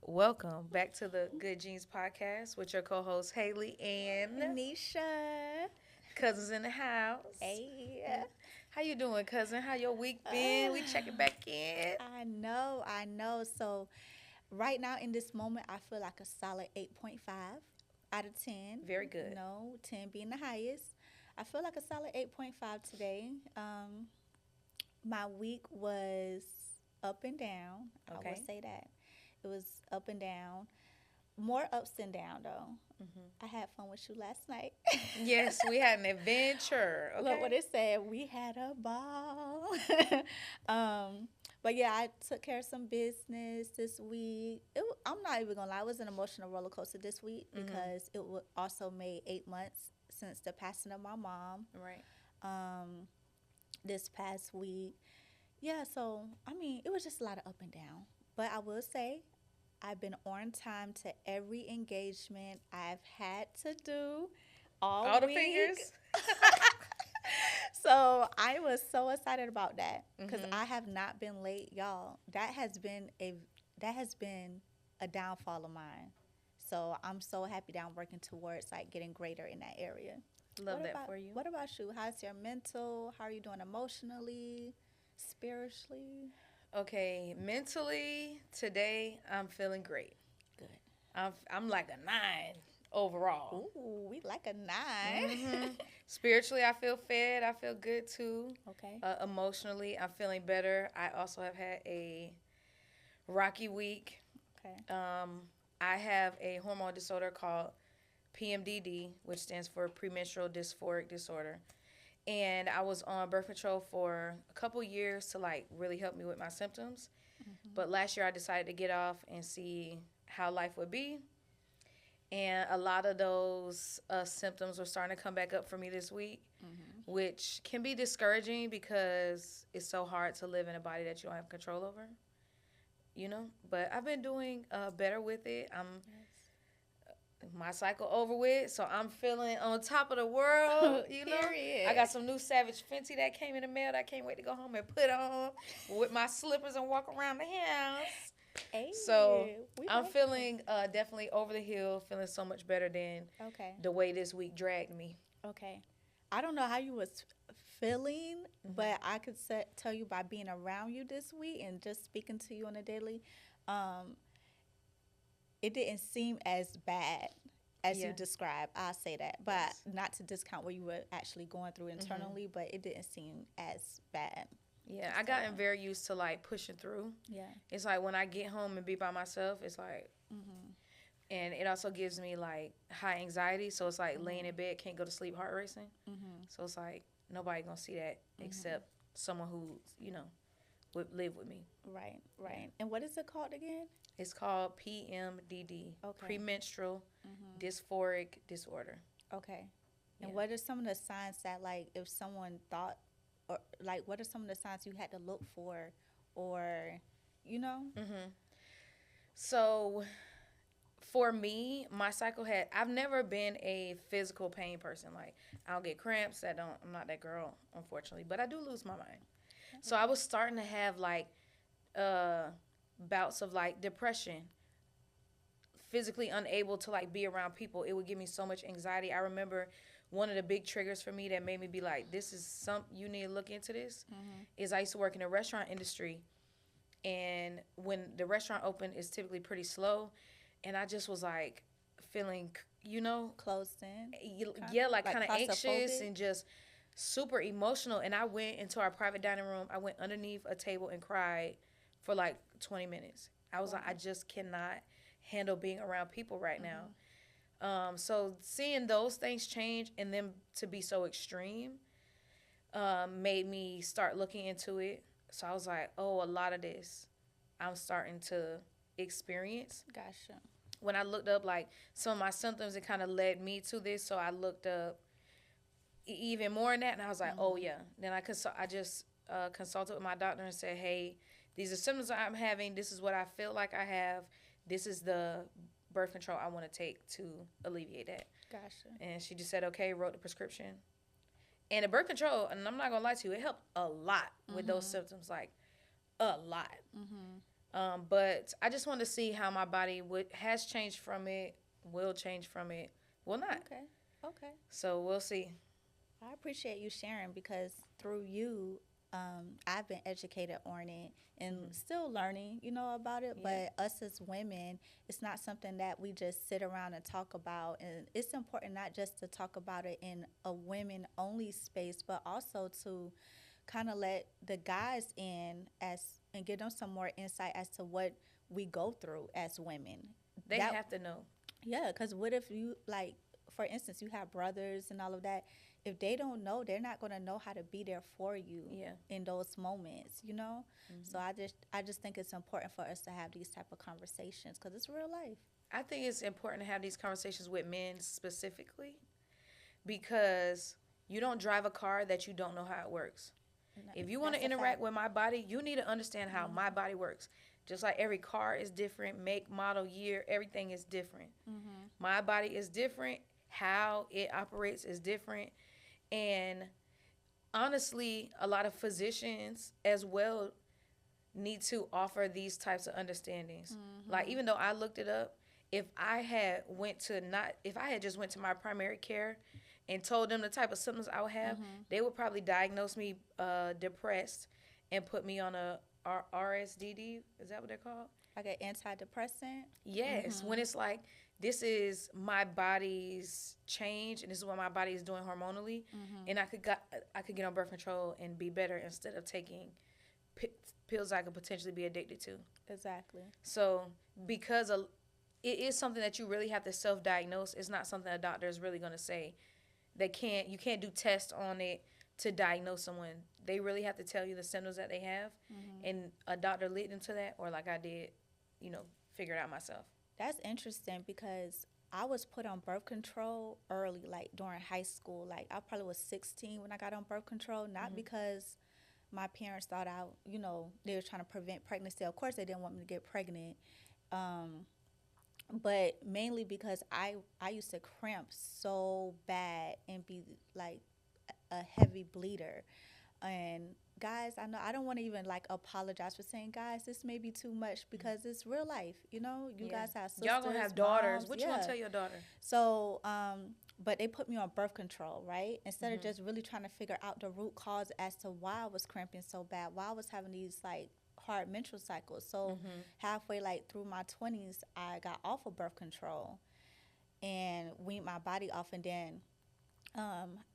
Welcome back to the Good Genes podcast with your co-host Hailey and Necia. cousins in the house. Hey. How you doing, cousin? How your week been? We checking back in. I know. So right now in this moment, I feel like a solid 8.5 out of 10. Very good. No, 10 being the highest. I feel like a solid 8.5 today. My week was up and down. I Okay. will say that. It was up and down. More ups than down though. I had fun with you last night. Yes, we had an adventure. Okay. Look what it said. We had a ball. But yeah, I took care of some business this week. I'm not even gonna lie. It was an emotional roller coaster this week because it also made 8 months since the passing of my mom. Right. This past week. Yeah, so I mean, it was just a lot of up and down. But I will say, I've been on time to every engagement I've had to do all the week. fingers. So I was so excited about that because Mm-hmm. I have not been late, y'all. That has been a downfall of mine. So I'm so happy that I'm working towards like getting greater in that area. Love What that about for you. what about you? How's your mental? How are you doing emotionally, spiritually? Okay, mentally today I'm feeling great. Good. I'm like a 9 overall. Ooh, we like a 9. hmm Spiritually, I feel fed. I feel good too. Okay. Emotionally, I'm feeling better. I also have had a rocky week. Okay. I have a hormone disorder called PMDD, which stands for premenstrual dysphoric disorder. And I was on birth control for a couple years to like really help me with my symptoms. But last year I decided to get off and see how life would be. And a lot of those symptoms were starting to come back up for me this week, which can be discouraging because it's so hard to live in a body that you don't have control over, you know. But I've been doing better with it. My cycle over with, so I'm feeling on top of the world, you know. Period. I got some new Savage Fenty that came in the mail that I can't wait to go home and put on with my slippers and walk around the house. Hey, So I'm like feeling definitely over the hill, feeling so much better than okay. the way this week dragged me. Okay. I don't know how you was feeling, but I could tell you by being around you this week and just speaking to you on a daily, it didn't seem as bad as you Yeah. described. I'll say that, but Yes. not to discount what you were actually going through internally, but it didn't seem as bad. Yeah, I gotten very used to like pushing through. Yeah. It's like when I get home and be by myself, it's like, and it also gives me like high anxiety. So it's like laying in bed, can't go to sleep, heart racing. So it's like nobody gonna see that except someone who would live with me. Right. Right. And what is it called again? It's called PMDD, Okay. premenstrual dysphoric disorder. Okay. And Yeah. what are some of the signs that, like, if someone thought, or like, what are some of the signs you had to look for, or, you know? So for me, my cycle I've never been a physical pain person. Like I don't get cramps. I'm not that girl, unfortunately, but I do lose my mind. So I was starting to have like bouts of like depression, physically unable to like be around people. It would give me so much anxiety. I remember one of the big triggers for me that made me be like, this is you need to look into this, is I used to work in the restaurant industry. And when the restaurant opened, it's typically pretty slow. And I just was like feeling, Closed in? yeah, like kind of anxious claustrophobic? and just super emotional. And I went into our private dining room. I went underneath a table and cried for like 20 minutes. I was like, I just cannot handle being around people right now. So seeing those things change and then to be so extreme made me start looking into it. So I was like, oh, a lot of this I'm starting to experience. Gotcha. When I looked up like some of my symptoms, it kind of led me to this. So I looked up even more than that. And I was like, oh Mm-hmm. yeah. Then I just consulted with my doctor and said, hey, these are symptoms I'm having. This is what I feel like I have. This is the birth control I want to take to alleviate that. Gotcha. And she just said, okay, wrote the prescription. And the birth control, and I'm not gonna lie to you, it helped a lot with those Mm-hmm. symptoms, like a lot. Mm-hmm. But I just want to see how my body has changed from it, will change from it, will not. Okay. Okay. So we'll see. I appreciate you sharing because through you, I've been educated on it and still learning, about it. Yeah. But us as women, it's not something that we just sit around and talk about. And it's important not just to talk about it in a women only space, but also to kind of let the guys in as and give them some more insight as to what we go through as women. They That have to know. Yeah, because what if you, like, for instance, you have brothers and all of that. If they don't know, they're not going to know how to be there for you Yeah. in those moments. So I just think it's important for us to have these type of conversations because it's real life. I think it's important to have these conversations with men specifically because you don't drive a car that you don't know how it works. If you want to That's a interact fact. with my body, you need to understand how my body works. Just like every car is different, make, model, year, everything is different. Mm-hmm. My body is different. How it operates is different. And honestly, a lot of physicians as well need to offer these types of understandings. Like even though I looked it up, if I had just went to my primary care and told them the type of symptoms I would have, they would probably diagnose me depressed and put me on a RSDD. Is that what they're called? Like an antidepressant. Yes. When it's like this is my body's change and this is what my body is doing hormonally, and I could get on birth control and be better instead of taking pills I could potentially be addicted to. Exactly. So because it is something that you really have to self-diagnose. It's not something a doctor is really going to say. You can't do tests on it to diagnose someone. They really have to tell you the symptoms that they have, and a doctor lead them to that, or like I did, figure it out myself. That's interesting because I was put on birth control early, like during high school. Like I probably was 16 when I got on birth control, not because my parents thought they were trying to prevent pregnancy. Of course, they didn't want me to get pregnant. But mainly because I used to cramp so bad and be like a heavy bleeder. And guys, I know I don't want to even like apologize for saying, guys, this may be too much because it's real life. You Yeah. guys have sisters, Y'all gonna have daughters. moms, What you gonna tell your daughter? So, but they put me on birth control, right? Instead of just really trying to figure out the root cause as to why I was cramping so bad, why I was having these like hard menstrual cycles. So halfway like through my 20s, I got off of birth control and weaned my body off. And then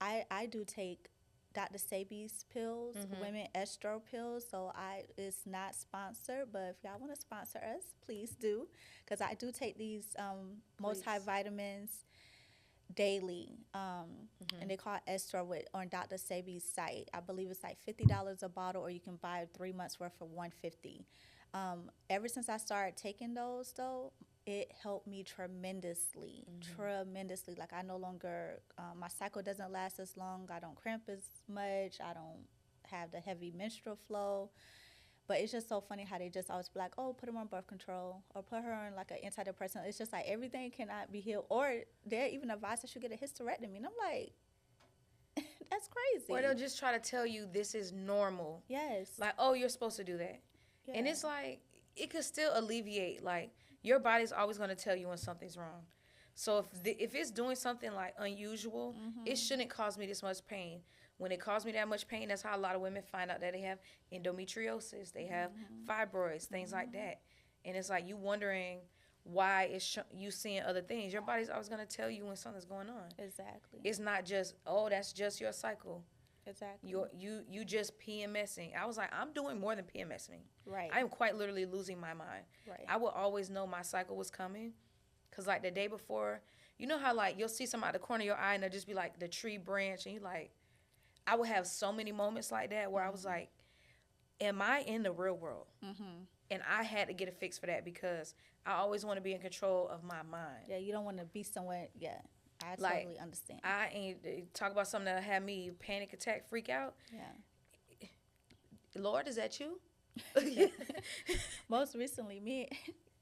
I do take Dr. Sabi's pills, women estro pills. So it's not sponsored, but if y'all want to sponsor us, please do, because I do take these multivitamins daily, and they call it estro on Dr. Sabi's site. I believe it's like $50 a bottle, or you can buy 3 months worth for $150. Ever since I started taking those, though, it helped me tremendously. Like I no longer, my cycle doesn't last as long. I don't cramp as much. I don't have the heavy menstrual flow. But it's just so funny how they just always be like, oh, put her on birth control or put her on like an antidepressant. It's just like everything cannot be healed. Or they even advise that you get a hysterectomy. And I'm like, that's crazy. Or they'll just try to tell you this is normal. Yes. Like, oh, you're supposed to do that. Yeah. And it's like, it could still alleviate. Like, your body's always going to tell you when something's wrong. So if it's doing something like unusual, it shouldn't cause me this much pain. When it caused me that much pain, that's how a lot of women find out that they have endometriosis, they have fibroids, things like that. And it's like you wondering why you seeing other things. Your body's always going to tell you when something's going on. Exactly. It's not just, oh, that's just your cycle. Exactly. You just PMSing. I was like, I'm doing more than PMSing. Right. I am quite literally losing my mind. Right. I would always know my cycle was coming. Because, like, the day before, you know how, like, you'll see something out the corner of your eye and it'll just be, like, the tree branch. And you like, I would have so many moments like that where I was like, am I in the real world? And I had to get a fix for that because I always want to be in control of my mind. Yeah, you don't want to be somewhere. Yeah. I Like, totally understand. I ain't talk about something that had me panic attack, freak out. Yeah. Lord, is that you? Yeah. Most recently, me,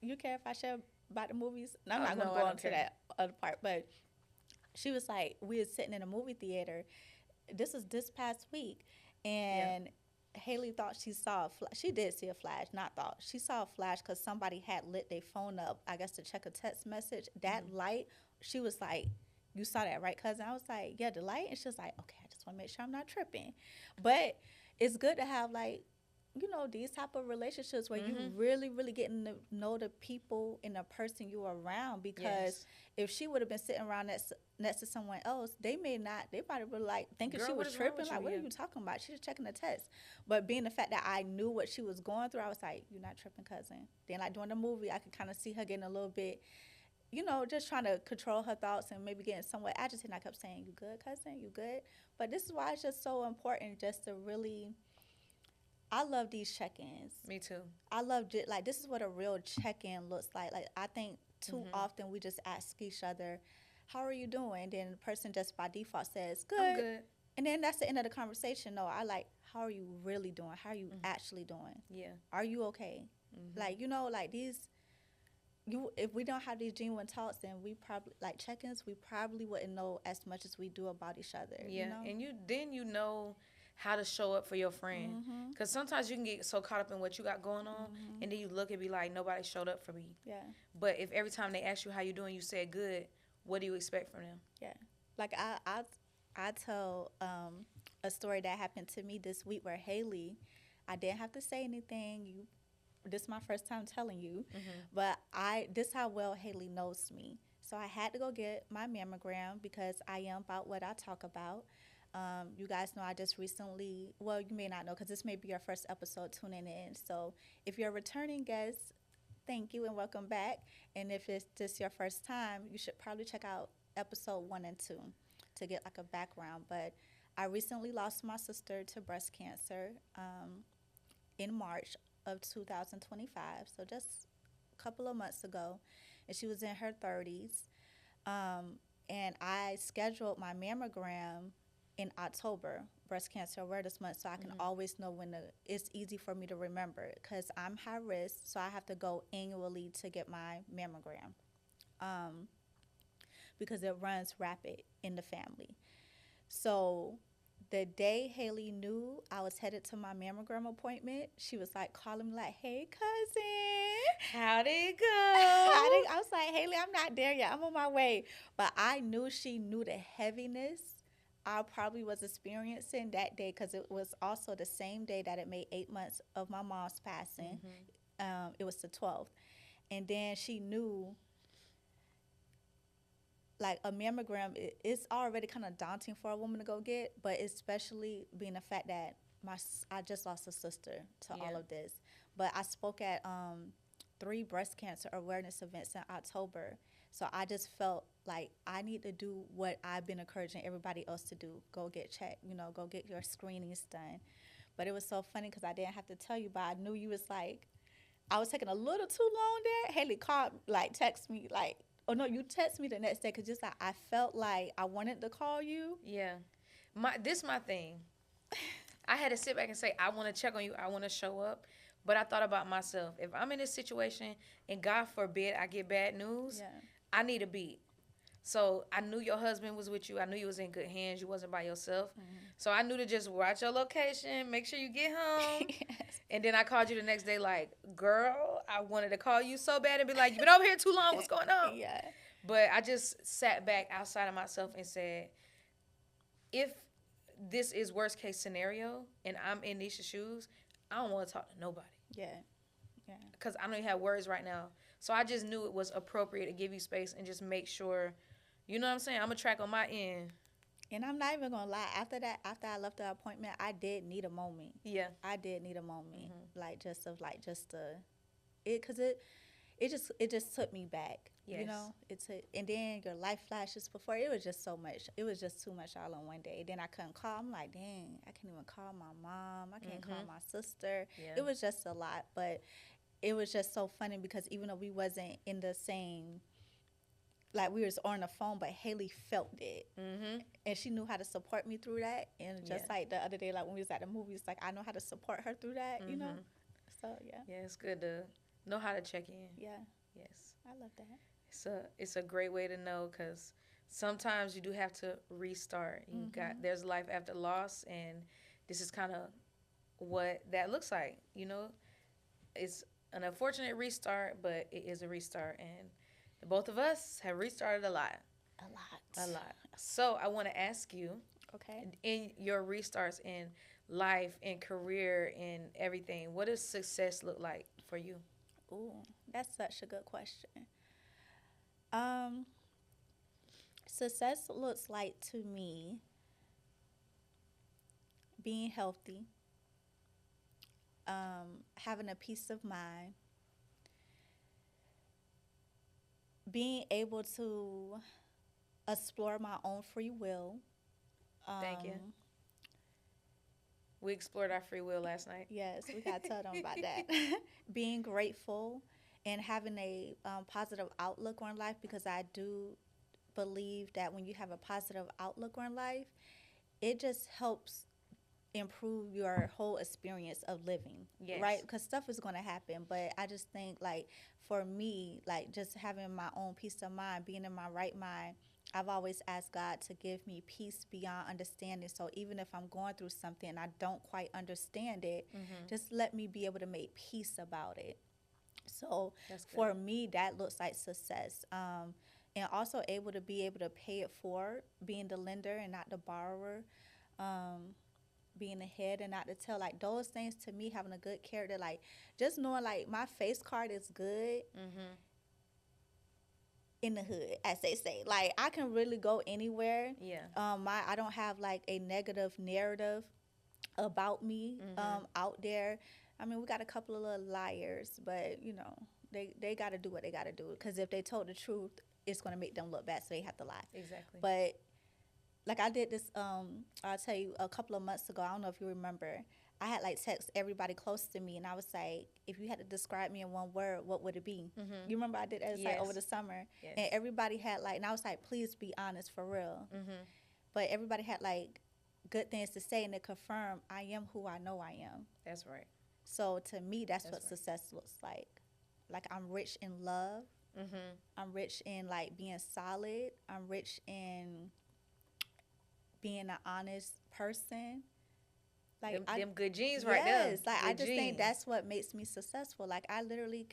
you care if I share about the movies? No, I'm not going to No, go I on don't to care. that other part, but she was like, we were sitting in a movie theater. This was this past week, Yeah. and Hailey thought she saw a flash. She did see a flash, not thought. She saw a flash because somebody had lit their phone up, I guess, to check a text message. That light, she was like, you saw that, right, cousin? I was like, yeah, the light. And she was like, okay, I just want to make sure I'm not tripping. But it's good to have, like, these type of relationships where you really, really getting to know the people and the person you're around. Because Yes. if she would have been sitting around next to someone else, they might have been like thinking she Girl, what was is wrong tripping. with you? Like, what are Yeah. you talking about? She's just checking the test. But being the fact that I knew what she was going through, I was like, you're not tripping, cousin. Then, like, during the movie, I could kind of see her getting a little bit, just trying to control her thoughts and maybe getting somewhat agitated. And I kept saying, you good, cousin? You good? But this is why it's just so important just to really, I love these check-ins. Me too. I love it. Like, this is what a real check-in looks like. Like, I think too often we just ask each other, how are you doing? Then the person just by default says, good. I'm good. And then that's the end of the conversation. No, I like, how are you really doing? How are you actually doing? Yeah. Are you okay? Like, like these, if we don't have these genuine talks, then we probably, like check-ins, we probably wouldn't know as much as we do about each other. Yeah. You know? And you know how to show up for your friend. Because sometimes you can get so caught up in what you got going on, and then you look and be like, nobody showed up for me. Yeah. But if every time they ask you how you doing, you say good, what do you expect from them? Yeah. Like, I tell a story that happened to me this week where Hailey, I didn't have to say anything. This is my first time telling you, but this how well Hailey knows me. So I had to go get my mammogram because I am about what I talk about. You guys know I just recently, well, you may not know because this may be your first episode tuning in. So if you're a returning guest, thank you and welcome back. And if it's just your first time, you should probably check out episode 1 and 2 to get like a background. But I recently lost my sister to breast cancer in March of 2025, so just a couple of months ago, and she was in her 30s. And I scheduled my mammogram in October, Breast Cancer Awareness Month, so I can always know it's easy for me to remember because I'm high risk, so I have to go annually to get my mammogram because it runs rapid in the family. So the day Hailey knew I was headed to my mammogram appointment, she was like calling me like, hey, cousin. How'd it go? I was like, Hailey, I'm not there yet. I'm on my way. But I knew she knew the heaviness I probably was experiencing that day because it was also the same day that it made 8 months of my mom's passing. It was the 12th. And then she knew, like, a mammogram, it's already kind of daunting for a woman to go get, but especially being the fact that I just lost a sister to all of this. But I spoke at 3 breast cancer awareness events in October. So I just felt like I need to do what I've been encouraging everybody else to do. Go get checked, go get your screenings done. But it was so funny because I didn't have to tell you, but I knew you was like, I was taking a little too long there. Hailey called, like, text me, like, oh, no, you text me the next day because just like I felt like I wanted to call you. Yeah. This my thing. I had to sit back and say, I want to check on you. I want to show up. But I thought about myself. If I'm in this situation and God forbid I get bad news, I need a beat. So I knew your husband was with you. I knew you was in good hands. You wasn't by yourself. So I knew to just watch your location, make sure you get home. And then I called you the next day like, girl, I wanted to call you so bad and be like, you've been over here too long. What's going on? But I just sat back outside of myself and said, if this is worst case scenario and I'm in Nicia's shoes, I don't want to talk to nobody. Because I don't even have words right now. So I just knew it was appropriate to give you space and just make sure, you know what I'm saying? I'm going to track on my end. And I'm not even going to lie. After I left the appointment, I did need a moment. Yeah. I did need a moment. Because it just took me back. Yes. And then your life flashes before. It was just so much. It was just too much all in one day. Then I couldn't call. I'm like, dang, I can't even call my mom. I can't call my sister. Yeah. It was just a lot. But it was just so funny because even though we wasn't in the same like we was on the phone, but Hailey felt it, Mm-hmm. and she knew how to support me through that. And just Yeah. like the other day, like when we was at the movies, like I know how to support her through that, you know. Mm-hmm. So yeah, Yeah, it's good to know how to check in. yeah, Yes. I love that. It's a great way to know because sometimes you do have to restart. There's life after loss, and this is kind of what that looks like. It's an unfortunate restart, but it is a restart, and the both of us have restarted a lot, A lot. a lot. So I want to ask you, Okay. in your restarts in life, in career, in everything, what does success look like for you? Ooh, that's such a good question. Um, Success looks like to me being healthy, having a peace of mind, being able to explore my own free will. Thank you. Um, We explored our free will last night. yes, we got to tell them about that. Being grateful and having a positive outlook on life, because I do believe that when you have a positive outlook on life, it just helps improve your whole experience of living, Yes. right? Because stuff is going to happen, but I just think like for me, like just having my own peace of mind, being in my right mind, I've always asked God to give me peace beyond understanding. So even if I'm going through something and I don't quite understand it, just let me be able to make peace about it. So That's good. for me, that looks like success. And also able to pay it forward, being the lender and not the borrower. Being the head and not the tail, like those things to me, having a good character, like just knowing like my face card is good in the hood, as they say. Like I can really go anywhere. Yeah. I don't have like a negative narrative about me out there. I mean, we got a couple of little liars, but you know, they got to do what they got to do, because if they told the truth, it's going to make them look bad, so they have to lie. Exactly. But like I did this, I'll tell you, a couple of months ago, I don't know if you remember, I had like text everybody close to me, and I was like, if you had to describe me in one word, what would it be? You remember I did that? It's like over the summer. Yes. And everybody had like, and I was like, please be honest, for real. But everybody had like good things to say, and it confirmed I am who I know I am. That's right. So to me, that's what right. success looks like. Like I'm rich in love. I'm rich in like being solid. I'm rich in being an honest person. Like them good genes right there. Yes, like good I just genes. think that's what makes me successful. Like I literally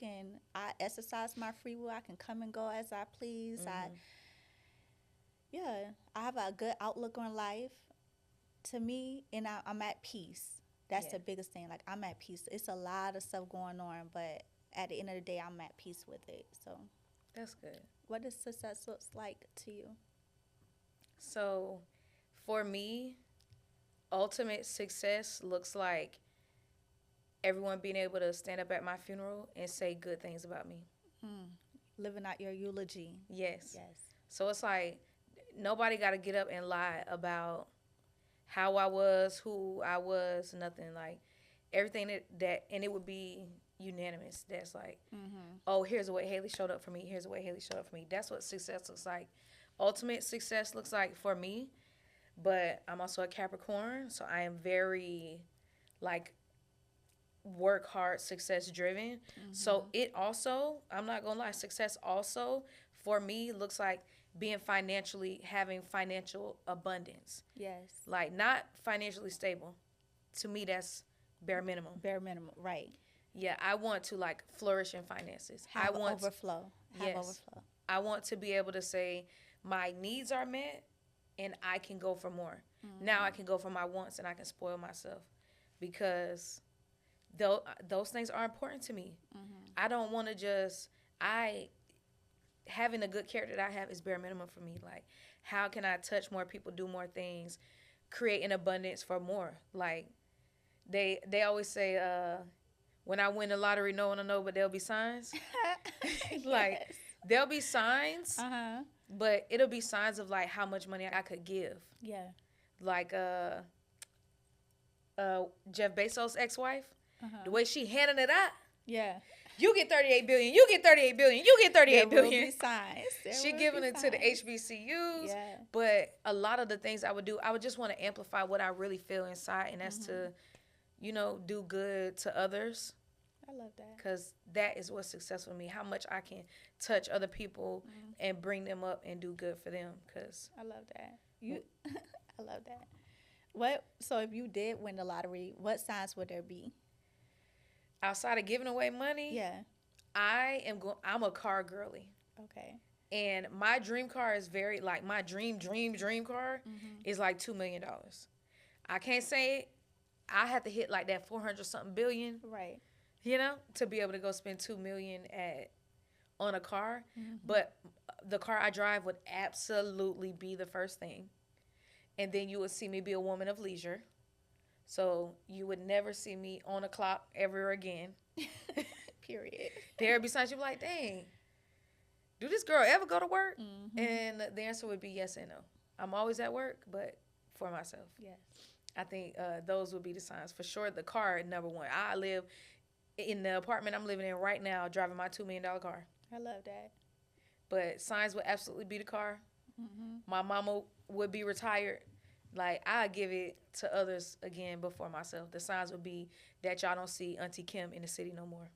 I exercise my free will. I can come and go as I please. I have a good outlook on life. To me, and I'm at peace. That's the biggest thing. Like I'm at peace. It's a lot of stuff going on, but at the end of the day, I'm at peace with it. So That's good. what does success look like to you? So for me, ultimate success looks like everyone being able to stand up at my funeral and say good things about me. Living out your eulogy. Yes. Yes. So it's like nobody got to get up and lie about how I was, who I was, nothing. Like everything and it would be unanimous. That's like, oh, here's the way Hailey showed up for me. Here's the way Hailey showed up for me. That's what success looks like. Ultimate success looks like for me. But I'm also a Capricorn, so I am very like work hard, success driven. So it also, I'm not gonna lie, success also for me looks like having financial abundance. Yes. Like not financially stable. To me, that's bare minimum. Bare minimum, right. Yeah, I want to like flourish in finances. Have I want overflow. Have overflow. I want to be able to say my needs are met and I can go for more. Now I can go for my wants and I can spoil myself because those things are important to me. I don't want to having a good character that I have is bare minimum for me. Like, how can I touch more people, do more things, create an abundance for more? Like, they always say, when I win the lottery, no one will know, but there'll be signs. Like, there'll be signs, but it'll be signs of, like, how much money I could give. Yeah. Like, Jeff Bezos' ex-wife, the way she handed it out. Yeah. You get 38 billion. You get 38 billion. You get 38 There will billion. be signs. She giving it to the HBCUs. Yeah. But a lot of the things I would do, I would just want to amplify what I really feel inside, and that's to, do good to others. I love that. Because that is what's successful to me. How much I can touch other people and bring them up and do good for them. Because I love that. I love that. So if you did win the lottery, what signs would there be? outside of giving away money, Yeah. I'm a car girly. Okay. And my dream car is very, like, my dream car is like $2 million. I can't say it. I have to hit like that 400 something billion, Right. To be able to go spend $2 million on a car. But the car I drive would absolutely be the first thing. And then you would see me be a woman of leisure. So you would never see me on a clock ever again. Period. There would be times you'd be like, dang, do this girl ever go to work? And the answer would be yes and no. I'm always at work, but for myself. Yes. I think those would be the signs. For sure, the car, number one. I live in the apartment I'm living in right now, driving my $2 million car. I love that. But signs would absolutely be the car. My mama would be retired. Like, I give it to others again before myself. The signs would be that y'all don't see Auntie Kim in the city no more.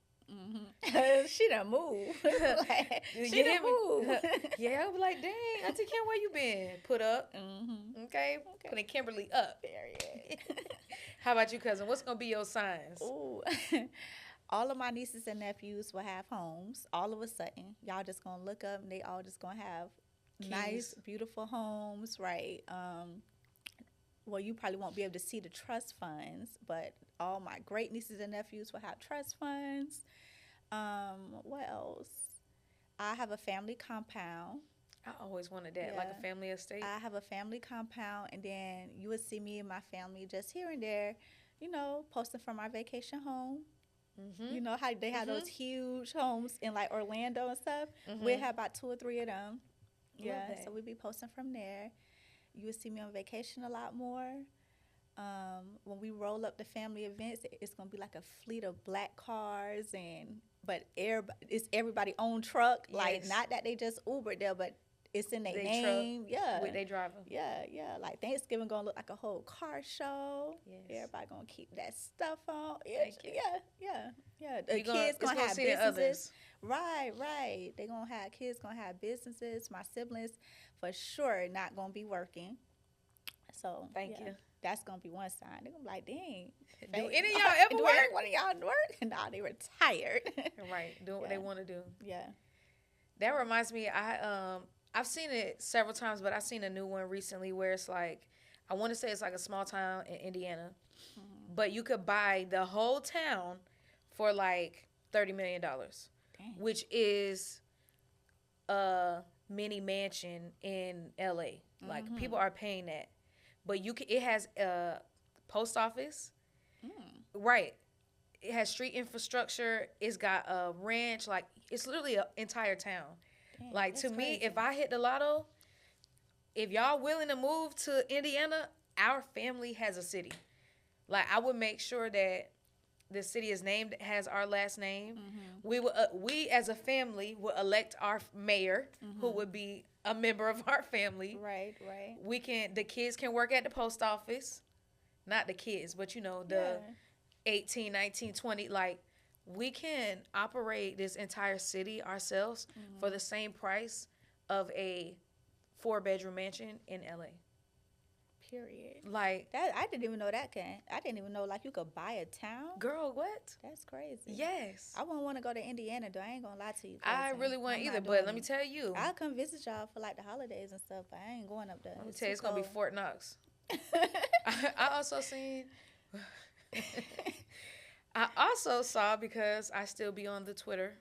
She done moved. Like, she done moved. Yeah, I'll be like, dang, Auntie Kim, where you been? Put up. Okay? Putting Kimberly up. Period. How about you, cousin? What's going to be your signs? Ooh. All of my nieces and nephews will have homes all of a sudden. Y'all just going to look up and they all just going to have nice, beautiful homes, right? Well, you probably won't be able to see the trust funds, but all my great nieces and nephews will have trust funds. What else? I have a family compound. I always wanted that, like a family estate. I have a family compound, and then you would see me and my family just here and there, posting from our vacation home. You know how they have those huge homes in like Orlando and stuff? We have about 2 or 3 of them. Yeah, so we'd be posting from there. You would see me on vacation a lot more. When we roll up the family events, it's gonna be like a fleet of black cars, but it's everybody own truck. Yes. Like, not that they just Ubered there, but it's in their name. Truck yeah, with they driver. Yeah. Like Thanksgiving gonna look like a whole car show. Yes. Everybody gonna keep that stuff on. Yeah. The kids gonna have businesses. Right. They gonna have kids gonna have businesses. My siblings, for sure, not gonna be working. So thank you. That's gonna be one sign. They're gonna be like, dang. Do any of y'all ever work? One of y'all work? Nah, they retired. Right. Doing what they want to do. Yeah. That reminds me, I've seen it several times, but I've seen a new one recently where it's like, I want to say it's like a small town in Indiana, but you could buy the whole town for like $30 million, which is a mini mansion in LA. Like, people are paying that, but it has a post office, right? It has street infrastructure. It's got a ranch. Like, it's literally an entire town. Dang, like, to me, if I hit the lotto, if y'all willing to move to Indiana, our family has a city. Like, I would make sure that the city is named, has our last name. We as a family would elect our mayor, who would be a member of our family. Right. The kids can work at the post office. Not the kids, but the 18, 19, 20, like, we can operate this entire city ourselves for the same price of a 4-bedroom mansion in LA. Period. Like that, I didn't even know that I didn't even know, like, you could buy a town. Girl, what? That's crazy. Yes. I wouldn't want to go to Indiana, though. I ain't gonna lie to you. I really wouldn't either, but let me tell you. I'll come visit y'all for like the holidays and stuff, but I ain't going up there. Let me tell you, it's gonna be Fort Knox. I also saw, because I still be on the Twitter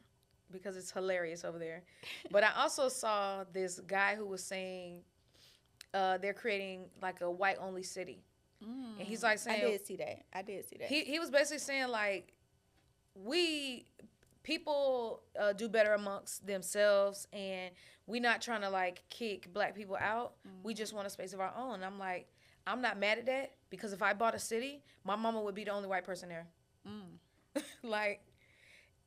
because it's hilarious over there, but I also saw this guy who was saying they're creating like a white only city. And he's like saying, I did see that. He was basically saying, like, people do better amongst themselves, and we not trying to like kick black people out. We just want a space of our own. And I'm like, I'm not mad at that, because if I bought a city, my mama would be the only white person there. Like,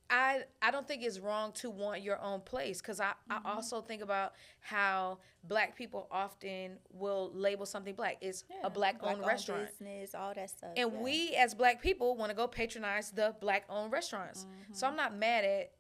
I don't think it's wrong to want your own place, because I also think about how black people often will label something black. It's a black owned restaurant. Business, all that stuff. And we as black people want to go patronize the black owned restaurants. So I'm not mad at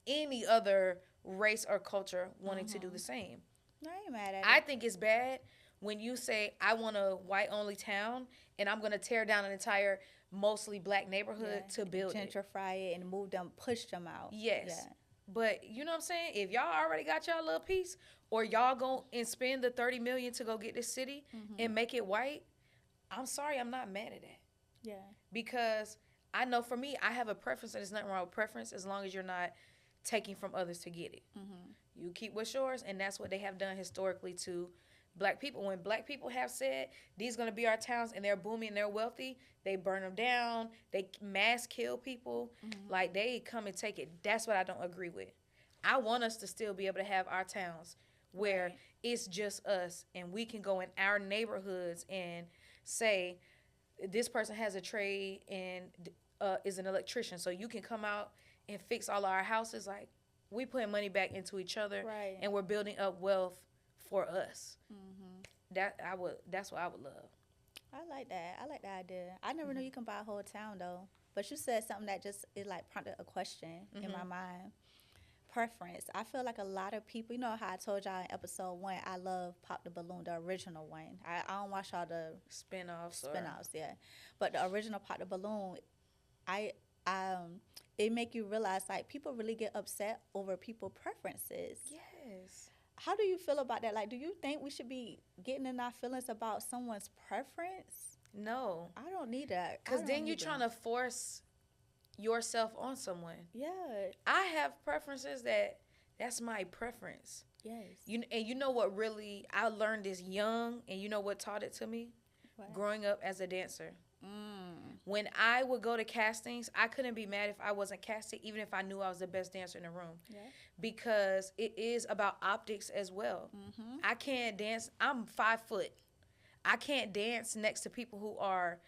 any other race or culture wanting to do the same. No, I ain't mad at it. I think it's bad when you say, I want a white only town and I'm going to tear down an entire mostly black neighborhood to build gentrify it and move them, push them out. Yes. Yeah. But you know what I'm saying? If y'all already got y'all little piece, or y'all go and spend the $30 million to go get this city and make it white, I'm sorry, I'm not mad at that. Yeah. Because I know for me, I have a preference, and there's nothing wrong with preference as long as you're not taking from others to get it. You keep what's yours, and that's what they have done historically to black people. When black people have said, these going to be our towns, and they're booming and they're wealthy, they burn them down, they mass kill people, like they come and take it. That's what I don't agree with. I want us to still be able to have our towns where it's just us, and we can go in our neighborhoods and say, this person has a trade and is an electrician, so you can come out and fix all our houses. Like, we putting money back into each other, and we're building up wealth for us. That's what I would love. I like that. I like that idea. I never knew you can buy a whole town though. But you said something that just like prompted a question in my mind. Preference. I feel like a lot of people, you know how I told y'all in episode 1, I love Pop the Balloon, the original one. I don't watch all the spin-offs, yeah. But the original Pop the Balloon, it make you realize like people really get upset over people preferences. Yes. How do you feel about that? Like, do you think we should be getting in our feelings about someone's preference? No. I don't need that. Because then you're trying to force yourself on someone. Yeah. I have preferences that's my preference. Yes. You know what really, I learned this young, and you know what taught it to me? What? Growing up as a dancer. When I would go to castings, I couldn't be mad if I wasn't casted, even if I knew I was the best dancer in the room. Yeah. Because it is about optics as well. I can't dance. I'm 5 foot. I can't dance next to people who are,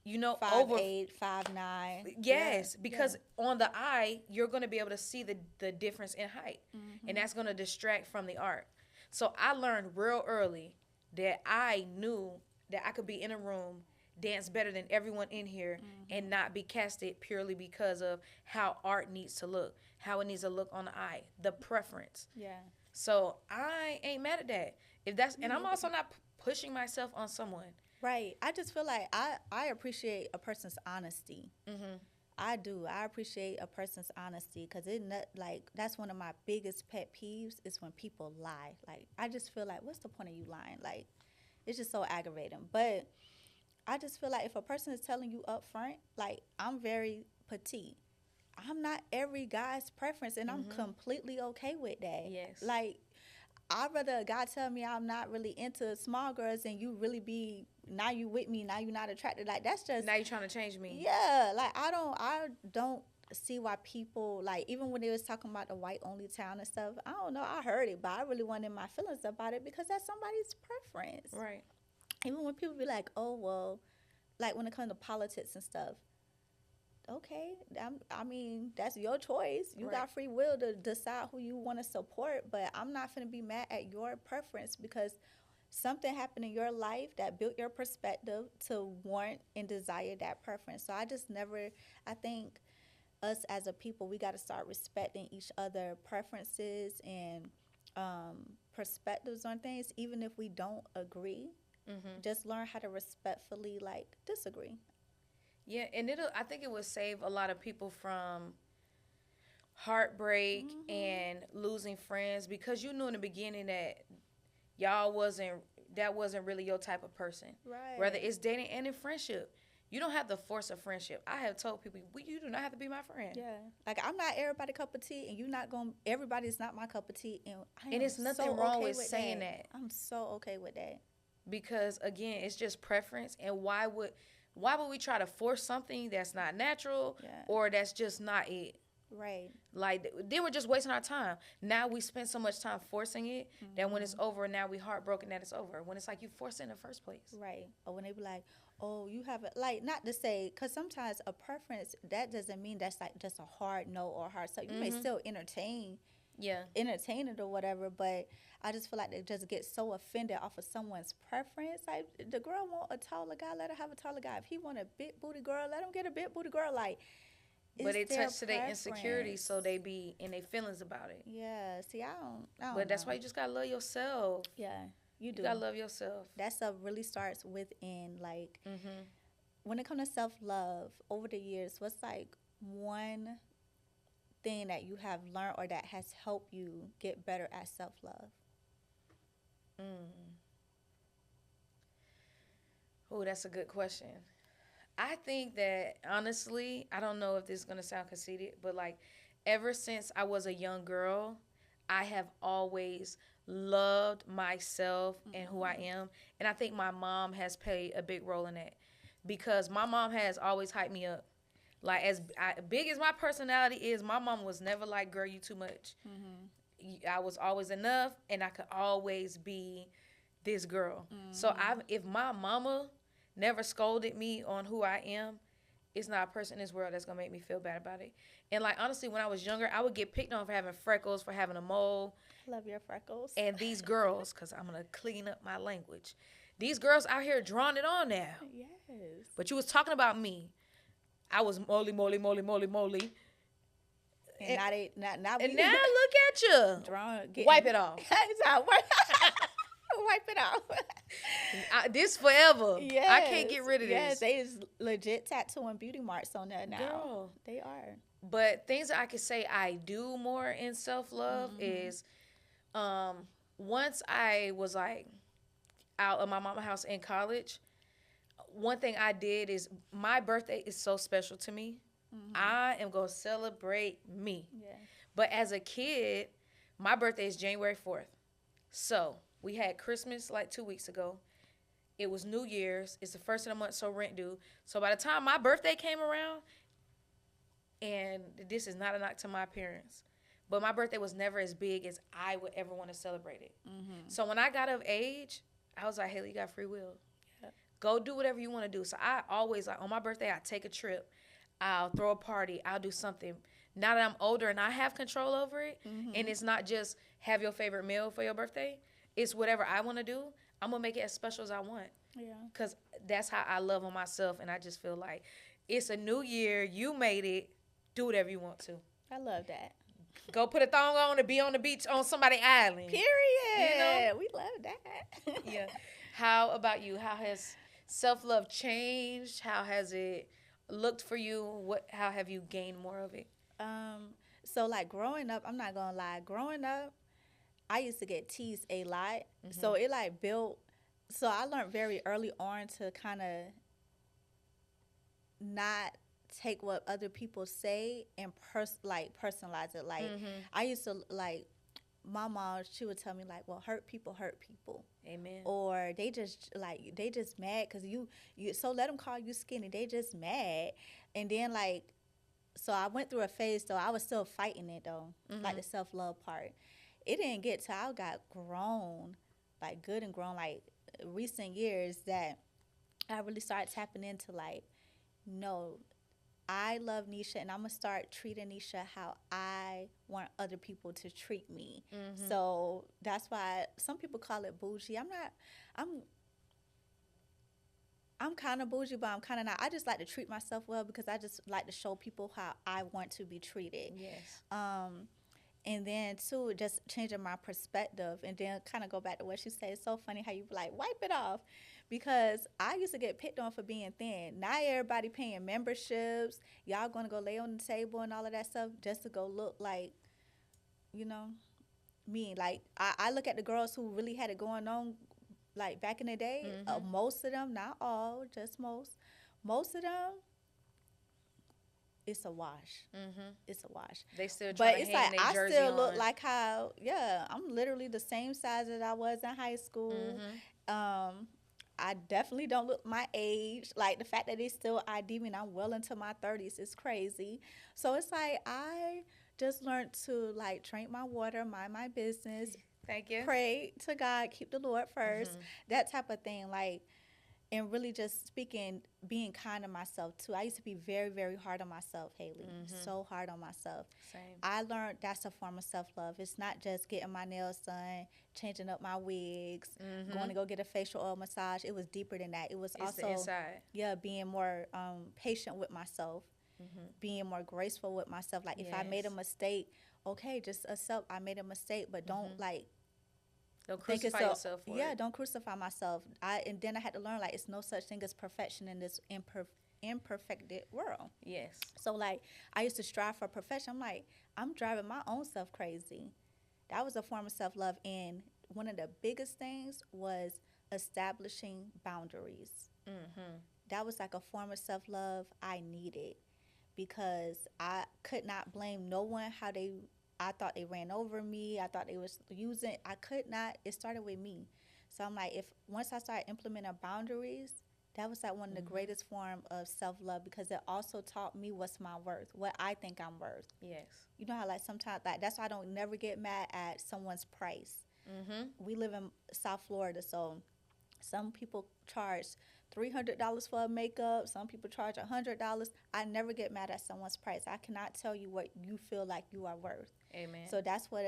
5'8", 5'9". Yes, because on the eye, you're going to be able to see the difference in height. And that's going to distract from the art. So I learned real early that I knew that I could be in a room, dance better than everyone in here, and not be casted purely because of how art needs to look, how it needs to look on the eye, the preference. Yeah. So I ain't mad at that. If that's, and I'm also not pushing myself on someone. Right. I just feel like I appreciate a person's honesty. I do. I appreciate a person's honesty because that's one of my biggest pet peeves is when people lie. Like, I just feel like, what's the point of you lying? Like, it's just so aggravating. But I just feel like if a person is telling you up front, like, I'm very petite. I'm not every guy's preference, and I'm completely okay with that. Yes. Like, I'd rather a guy tell me I'm not really into small girls and you really be, now you with me, now you're not attracted. Like, that's just... Now you're trying to change me. Yeah. Like, I don't see why people, like, even when they was talking about the white-only town and stuff, I don't know. I heard it, but I really wasn't in my feelings about it because that's somebody's preference. Right. Even when people be like, oh, well, like when it comes to politics and stuff, okay, I mean, that's your choice. You got free will to decide who you want to support, but I'm not going to be mad at your preference because something happened in your life that built your perspective to want and desire that preference. So I think us as a people, we got to start respecting each other preferences and perspectives on things, even if we don't agree. Just learn how to respectfully, like, disagree. Yeah, and I think it would save a lot of people from heartbreak and losing friends because you knew in the beginning that that wasn't really your type of person. Right. Whether it's dating and in friendship. You don't have to force a friendship. I have told people, you do not have to be my friend. Yeah. Like, I'm not everybody's cup of tea, and everybody's not my cup of tea. And it's nothing wrong with saying that. I'm so okay with that. Because, again, it's just preference. And why would we try to force something that's not natural or that's just not it? Right. Like, then we're just wasting our time. Now we spend so much time forcing it that when it's over, now we heartbroken that it's over. When it's like you forced it in the first place. Right. Or when they be like, oh, you have it. Like, not to say, because sometimes a preference, that doesn't mean that's like just a hard no or hard so. You may still Yeah. entertain it or whatever, but I just feel like they just get so offended off of someone's preference. Like, the girl want a taller guy, let her have a taller guy. If he want a big booty girl, let him get a big booty girl. Like, But it it's their touched to their insecurity, preference. so they be in their feelings about it. Yeah. See, I don't But that's know. why you just gotta love yourself. Yeah, you You do. gotta love yourself. That stuff really starts within. Like, Mm-hmm. when it comes to self-love, over the years, what's like one thing that you have learned or that has helped you get better at self-love? Oh, that's a good question. I think that honestly, I don't know if this is gonna sound conceited, but like ever since I was a young girl, I have always loved myself and who I am. And I think my mom has played a big role in that because my mom has always hyped me up. Like, big as my personality is, my mom was never like, girl, you too much. I was always enough and I could always be this girl. So if my mama never scolded me on who I am, it's not a person in this world that's gonna make me feel bad about it. And like honestly, when I was younger, I would get picked on for having freckles, for having a mole. Love your freckles. And these girls, because I'm gonna clean up my language, these girls out here drawing it on now. Yes. But you was talking about me. I was moly, moly, moly, moly, moly. And now they now And now look at you. drawing, Wipe it off. Wipe it off. This forever. Yes. I can't get rid of Yes, this. they is legit tattooing beauty marks on there now. Girl. They are. But things that I could say I do more in self-love is once I was like out of my mama's house in college, one thing I did is my birthday is so special to me. I am going to celebrate me. Yeah. But as a kid, my birthday is January 4th. So we had Christmas like 2 weeks ago. It was New Year's. It's the first of the month, so rent due. So by the time my birthday came around, and this is not a knock to my parents, but my birthday was never as big as I would ever want to celebrate it. So when I got of age, I was like, Hailey, you got free will. Go do whatever you want to do. So I always, like, on my birthday, I take a trip. I'll throw a party. I'll do something. Now that I'm older and I have control over it, and it's not just have your favorite meal for your birthday, it's whatever I want to do. I'm going to make it as special as I want. Yeah. Because that's how I love on myself, and I just feel like it's a new year. You made it. Do whatever you want to. I love that. Go put a thong on and be on the beach on somebody's island. Period. You know? We love that. Yeah. How about you? How has self-love changed? How has it looked for you? How have you gained more of it? So like growing up, I'm not gonna lie, growing up, I used to get teased a lot. So it like built, so I learned very early on to kind of not take what other people say and personalize it. Like I used to, like, my mom, she would tell me like, well, hurt people hurt people. Amen. Or they just mad because you so let them call you skinny. They just mad. And then like, so I went through a phase though. I was still fighting it though, like the self-love part. It didn't get till I got grown, like good and grown, like recent years, that I really started tapping into like, no, I love Necia, and I'm going to start treating Necia how I want other people to treat me. So that's why some people call it bougie. I'm kind of bougie, but I'm kind of not. I just like to treat myself well because I just like to show people how I want to be treated. Yes. And then, too, just changing my perspective, and then kind of go back to what she said. It's so funny how you like, wipe it off. Because I used to get picked on for being thin. Now everybody paying memberships. Y'all going to go lay on the table and all of that stuff just to go look like, you know, me. Like, I look at the girls who really had it going on, like, back in the day. Most of them, not all, just most. Most of them, it's a wash. It's a wash. They still But trying it's to hang like, their I jersey still on. look like how, I'm literally the same size that I was in high school. I definitely don't look my age. Like the fact that they still ID me and I'm well into my 30s is crazy. So it's like I just learned to like drink my water, mind my business, Thank you. pray to God, keep the Lord first, Mm-hmm. that type of thing. Like, and really just speaking, being kind to myself too. I used to be very, very hard on myself, Hailey. Mm-hmm. So hard on myself. Same. I learned that's a form of self love. It's not just getting my nails done, changing up my wigs, going Mm-hmm. to go get a facial oil massage. It was deeper than that. It was It's the also, inside. yeah, being more patient with myself, Mm-hmm. being more graceful with myself. Like if I made a Yes. mistake, okay, just accept I made a mistake, but don't Mm-hmm. like Don't think it's crucify a, yourself for yeah, it. don't crucify myself. And then I had to learn like it's no such thing as perfection in this imperfected world. Yes. So like I used to strive for perfection. I'm like, I'm driving my own self crazy. That was a form of self love, and one of the biggest things was establishing boundaries. Mm-hmm. That was like a form of self love I needed, because I could not blame no one how they, I thought they ran over me. I thought they was using, I could not, it started with me. So I'm like, if once I started implementing boundaries, that was like one of the Mm-hmm. greatest form of self love, because it also taught me what's my worth, what I think I'm worth. Yes. You know how like sometimes like that's why I don't never get mad at someone's price. Mm-hmm. We live in South Florida, so some people charge $300 for a makeup. Some people charge $100. I never get mad at someone's price. I cannot tell you what you feel like you are worth. Amen. So that's what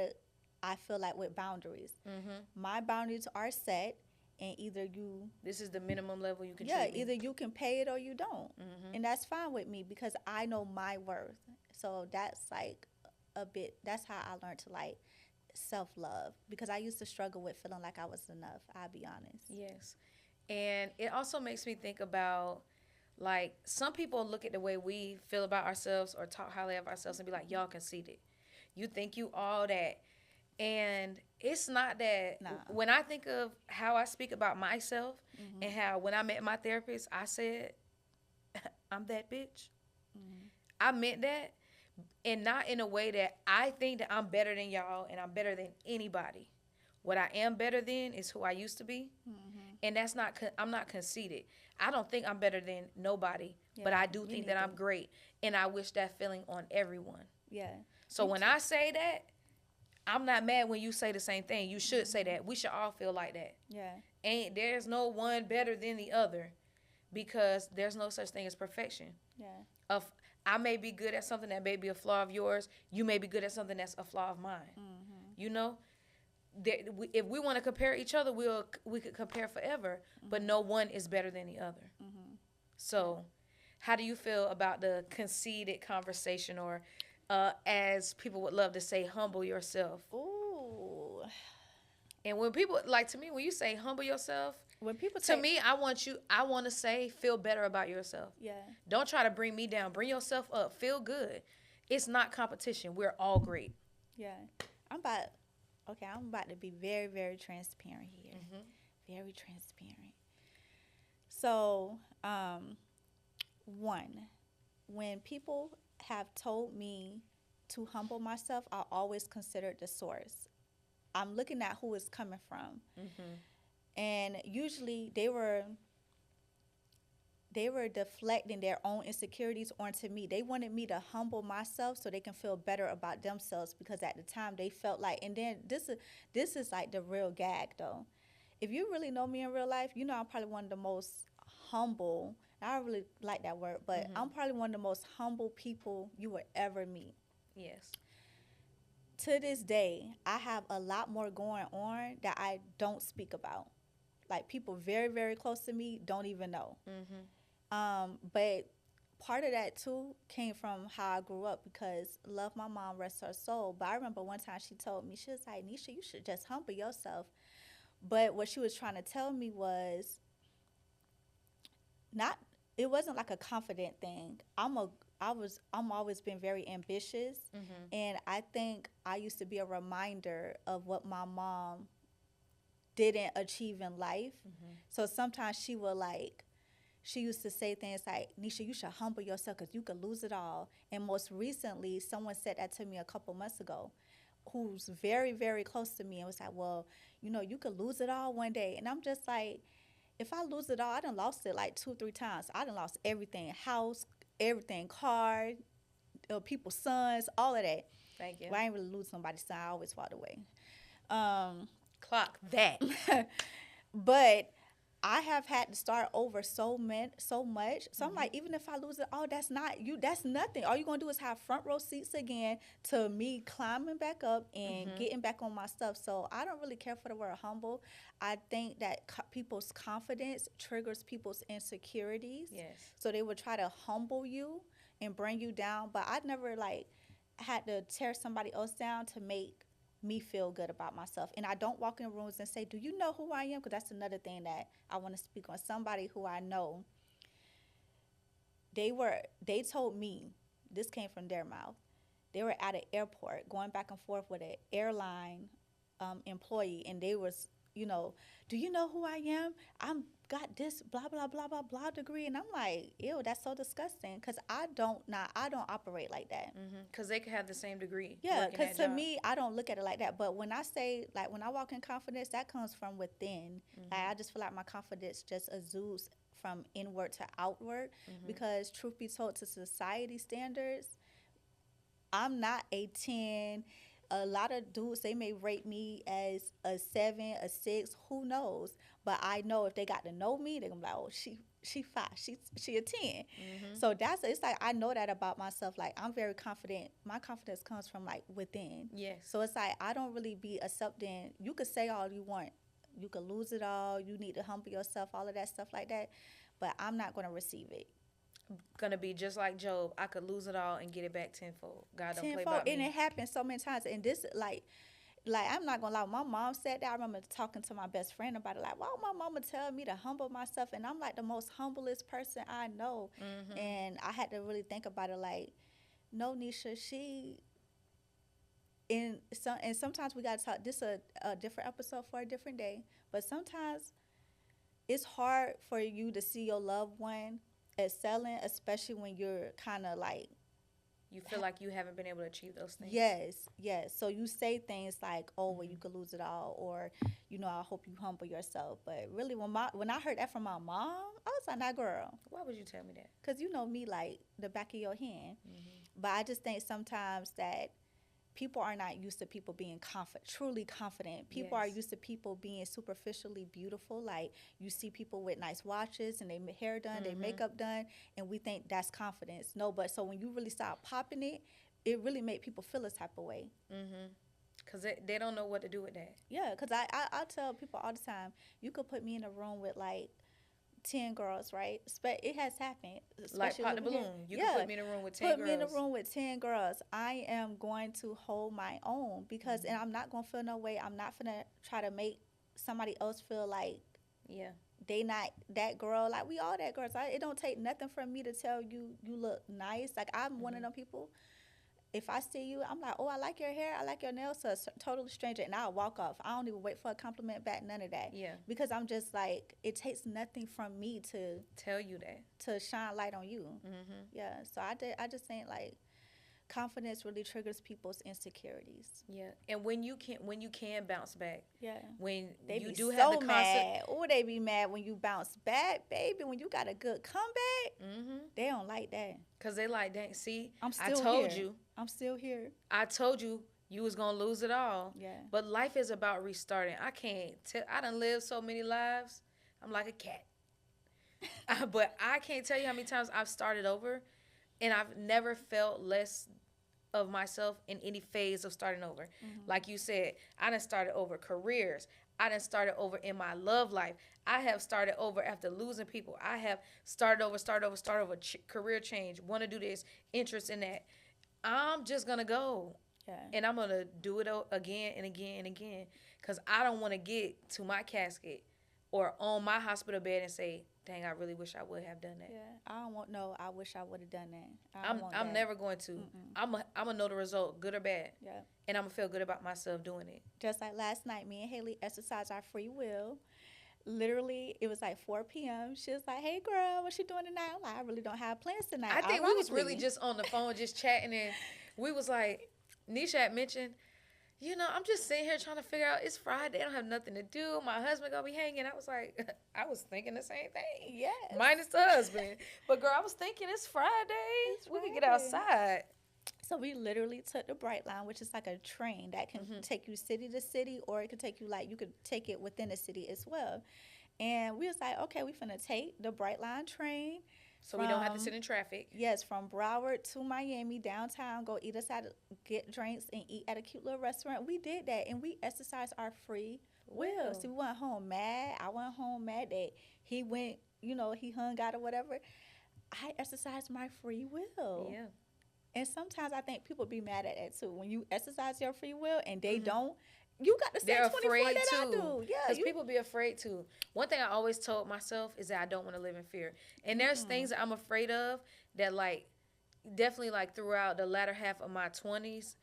I feel like with boundaries. Mm-hmm. My boundaries are set, and either you, This is the minimum level you can yeah, treat me. either you can pay it or you don't, Mm-hmm. and that's fine with me because I know my worth. So that's like a bit. That's how I learned to like self love, because I used to struggle with feeling like I was enough. I'll be honest. Yes. And it also makes me think about like some people look at the way we feel about ourselves or talk highly of ourselves and be like, y'all conceited. You think you all that. And it's not that. Nah. When I think of how I speak about myself Mm-hmm. and how when I met my therapist, I said, I'm that bitch. Mm-hmm. I meant that. And not in a way that I think that I'm better than y'all and I'm better than anybody. What I am better than is who I used to be. Mm-hmm. And that's not, I'm not conceited. I don't think I'm better than nobody, but Yeah, I do me think that I'm neither. great. And I wish that feeling on everyone. Yeah. So Me when too. I say that, I'm not mad when you say the same thing. You should say that. We should all feel like that. Yeah. Ain't there's no one better than the other, because there's no such thing as perfection. Yeah. Of I may be good at something that may be a flaw of yours. You may be good at something that's a flaw of mine. Mm-hmm. You know, if we want to compare each other, we could compare forever. But no one is better than the other. Mm-hmm. So, how do you feel about the conceited conversation, or as people would love to say, humble yourself? Ooh. And when people like to me, when you say humble yourself, When people to say, me, I want to say feel better about yourself. yeah. Don't try to bring me down. Bring yourself up. Feel good. It's not competition. We're all great. Yeah. I'm about to be very, very transparent here. Mm-hmm. Very transparent. So, one, when people have told me to humble myself, I always considered the source. I'm looking at who it's coming from. Mm-hmm. And usually they were deflecting their own insecurities onto me. They wanted me to humble myself so they can feel better about themselves, because at the time they felt like, and then this is like the real gag though. If you really know me in real life, you know I'm probably one of the most humble. I don't really like that word, but I'm probably one of the most humble people you will ever meet. Yes. To this day, I have a lot more going on that I don't speak about. Like people very, very close to me don't even know. Mm-hmm. But part of that too came from how I grew up, because love my mom, rest her soul. But I remember one time she told me, she was like, Necia, you should just humble yourself. But what she was trying to tell me was not, it wasn't like a confident thing. I'm always been very ambitious, Mm-hmm. and I think I used to be a reminder of what my mom didn't achieve in life. Mm-hmm. So sometimes she used to say things like, Necia, you should humble yourself because you could lose it all. And most recently, someone said that to me a couple months ago, who's very, very close to me, and was like, well, you know, you could lose it all one day. And I'm just like, if I lose it all, I done lost it like 2, 3 times. I done lost everything, house, everything, car, people's sons, all of that. Thank you. Well, I ain't really lose somebody's son. I always walked away. Um, Clock that. but I have had to start over so much. So I'm like, even if I lose it, oh, that's not you. That's nothing. All you're gonna do is have front row seats again to me climbing back up and getting back on my stuff. So I don't really care for the word humble. I think that people's confidence triggers people's insecurities. Yes. So they would try to humble you and bring you down. But I never like had to tear somebody else down to make me feel good about myself. And I don't walk in rooms and say, do you know who I am? Because that's another thing that I want to speak on. Somebody who I know, they told me, this came from their mouth, they were at an airport going back and forth with an airline employee, and they was, do you know who I am? I'm got this blah blah blah blah blah degree, and I'm like, ew, that's so disgusting. Because I don't operate like that. Because they could have the same degree. Yeah, because to me, I don't look at it like that. But when I say, like, when I walk in confidence, that comes from within. Like, I just feel like my confidence just exudes from inward to outward. Because truth be told, to society standards, I'm not a 10. A lot of dudes, they may rate me as a 7, a 6, who knows? But I know if they got to know me, they're gonna be like, oh, she 5, she a 10. So it's like, I know that about myself. Like, I'm very confident. My confidence comes from like within. Yes. So it's like, I don't really be accepting. You could say all you want. You could lose it all. You need to humble yourself, all of that stuff like that. But I'm not gonna receive it. Gonna be just like Job. I could lose it all and get it back tenfold. God don't play about and me. it happens so many times. And this, like I'm not gonna lie. My mom said that. I remember talking to my best friend about it. Like, why would my mama tell me to humble myself? And I'm like the most humblest person I know. And I had to really think about it. Like, no, Necia, and sometimes we gotta talk. This is a different episode for a different day. But sometimes it's hard for you to see your loved one excelling, especially when you're kind of like, you feel like you haven't been able to achieve those things. Yes. So you say things like, oh, well, you could lose it all, or, I hope you humble yourself. But really, when I heard that from my mom, I was like, nah, girl. Why would you tell me that? Because you know me like the back of your hand. But I just think sometimes that people are not used to people being truly confident. People are used to people being superficially beautiful. Like, you see people with nice watches and their hair done, their makeup done, and we think that's confidence. No, but so when you really start popping it, it really make people feel a type of way. Because they don't know what to do with that. Yeah, because I tell people all the time, you could put me in a room with like 10 girls, right? It has happened. Like pop the balloon. You can put me in a room with 10 girls. Put me in a room with 10 girls. I am going to hold my own because, and I'm not going to feel no way. I'm not going to try to make somebody else feel like they not that girl. Like, we all that girls. It don't take nothing from me to tell you look nice. Like, I'm one of them people. If I see you, I'm like, oh, I like your hair, I like your nails, to a total stranger, and I'll walk off. I don't even wait for a compliment back, none of that. Yeah. Because I'm just like, it takes nothing from me to tell you that, to shine light on you. Yeah. So I just think like, confidence really triggers people's insecurities. Yeah. And when you can bounce back. Yeah. When they you be do so have the mad. Oh, they be mad when you bounce back, baby. When you got a good comeback, they don't like that. Because they like, dang, see, I'm still I'm still here. I told you was going to lose it all. Yeah. But life is about restarting. I done lived so many lives. I'm like a cat. But I can't tell you how many times I've started over, and I've never felt less of myself in any phase of starting over. Like you said, I done started over careers. I done started over in my love life. I have started over after losing people. I have started over, career change, want to do this, interest in that. I'm just going to go. Yeah. And I'm going to do it again and again and again, because I don't want to get to my casket or on my hospital bed and say, dang, I really wish I would have done that. Yeah, I don't want I wish I would have done that. I'm never going to. I'm gonna know the result, good or bad. Yeah. And I'm gonna feel good about myself doing it. Just like last night, me and Hailey exercised our free will. Literally, it was like 4 p.m. She was like, hey, girl, what you doing tonight? I'm like, I really don't have plans tonight. I think we was really just on the phone just chatting, and we was like, Necia had mentioned, I'm just sitting here trying to figure out, it's Friday. I don't have nothing to do. My husband going to be hanging. I was like, I was thinking the same thing. Yes. Minus the husband. But, girl, I was thinking it's Friday. It's We could get Friday. outside. So we literally took the Bright Line, which is like a train that can take you city to city, or it could take you you could take it within the city as well. And we was like, okay, we finna take the Bright Line train. So we don't have to sit in traffic. Yes, from Broward to Miami, downtown, go eat us out, get drinks, and eat at a cute little restaurant. We did that, and we exercised our free will. See, we went home mad. I went home mad that he went, he hung out or whatever. I exercised my free will. Yeah. And sometimes I think people be mad at that too. When you exercise your free will and they don't, you got the same They're 24 afraid that too. I do. Yeah, Because people be afraid too. One thing I always told myself is that I don't want to live in fear. And there's things that I'm afraid of that definitely throughout the latter half of my 20s,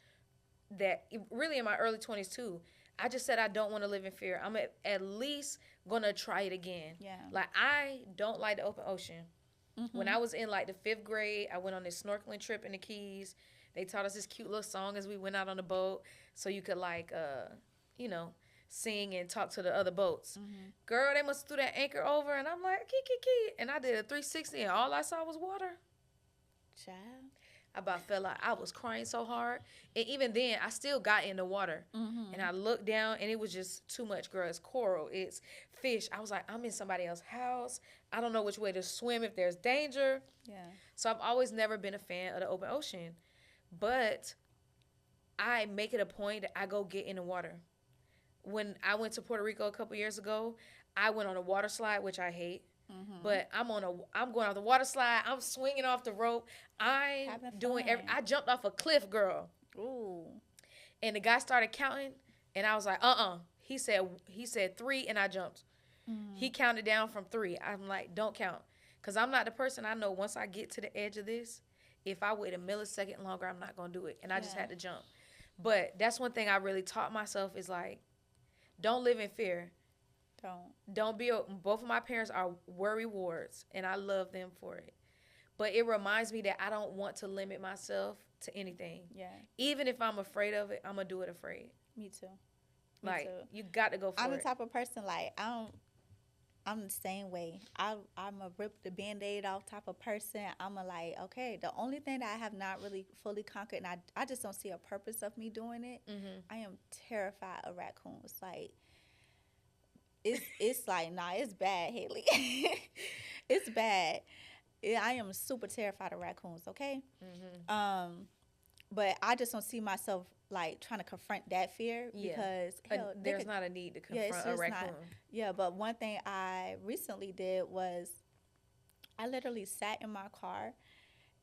that really in my early 20s too, I just said I don't want to live in fear. I'm at least going to try it again. Yeah. I don't like the open ocean. When I was in the 5th grade, I went on this snorkeling trip in the Keys. They taught us this cute little song as we went out on the boat, so you could sing and talk to the other boats. Girl, they must have threw that anchor over, and I'm like, key, and I did a 360, and all I saw was water. Child. I about fell out. I was crying so hard, and even then, I still got in the water, and I looked down, and it was just too much. Girl, it's coral, it's fish. I was like, I'm in somebody else's house. I don't know which way to swim if there's danger. Yeah. So I've always never been a fan of the open ocean. But I make it a point that I go get in the water. When I went to Puerto Rico a couple years ago, I went on a water slide, which I hate. But I'm going off the water slide. I'm swinging off the rope. I'm doing I jumped off a cliff, girl. Ooh. And the guy started counting, and I was like, He said 3, and I jumped. He counted down from 3. I'm like, don't count. Because I'm not the person. I know once I get to the edge of this, if I wait a millisecond longer, I'm not going to do it. And I just had to jump. But that's one thing I really taught myself is don't live in fear. Don't be. Both of my parents are worry wards, and I love them for it. But it reminds me that I don't want to limit myself to anything. Yeah. Even if I'm afraid of it, I'm going to do it afraid. Me too. You got to go for it. I'm the type of person, I'm the same way. I'm a rip the Band-Aid off type of person. I'm okay, the only thing that I have not really fully conquered, and I just don't see a purpose of me doing it, I am terrified of raccoons. It's nah, it's bad, Hailey. It's bad. I am super terrified of raccoons, okay? But I just don't see myself trying to confront that fear because there's not a need to confront a raccoon. But one thing I recently did was I literally sat in my car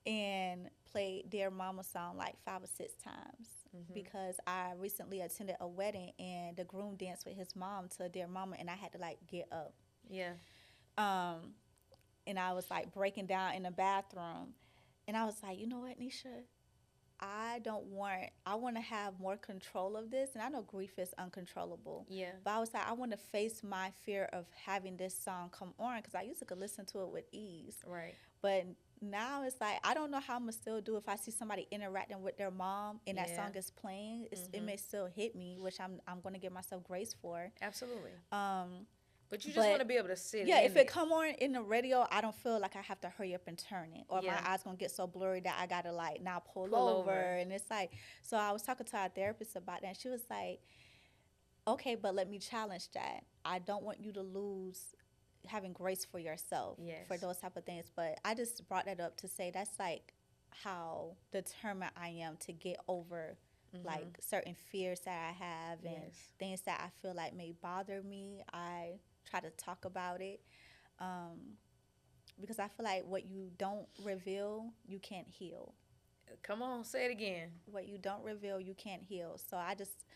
and played Dear Mama song 5 or 6 times because I recently attended a wedding and the groom danced with his mom to Dear Mama, and I had to get up. Yeah. And I was breaking down in the bathroom, and I was like, you know what, Necia? I want to have more control of this. And I know grief is uncontrollable. Yeah. But I was like, I want to face my fear of having this song come on because I used to could listen to it with ease. Right. But now it's I don't know how I'm going to still do if I see somebody interacting with their mom and that song is playing. It may still hit me, which I'm going to give myself grace for. Absolutely. But you just want to be able to sit in if it come on in the radio, I don't feel like I have to hurry up and turn it. Or my eyes going to get so blurry that I got to now pull over. And it's so I was talking to our therapist about that. And she was like, okay, but let me challenge that. I don't want you to lose having grace for yourself for those type of things. But I just brought that up to say that's how determined I am to get over certain fears that I have and things that I feel may bother me. I try to talk about it because I feel what you don't reveal, you can't heal. Come on, say it again. What you don't reveal, you can't heal. So I just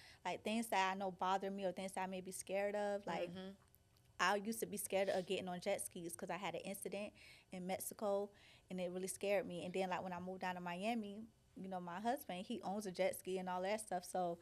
things that I know bother me or things that I may be scared of. I used to be scared of getting on jet skis because I had an incident in Mexico and it really scared me. And then when I moved down to Miami, my husband, he owns a jet ski and all that stuff. So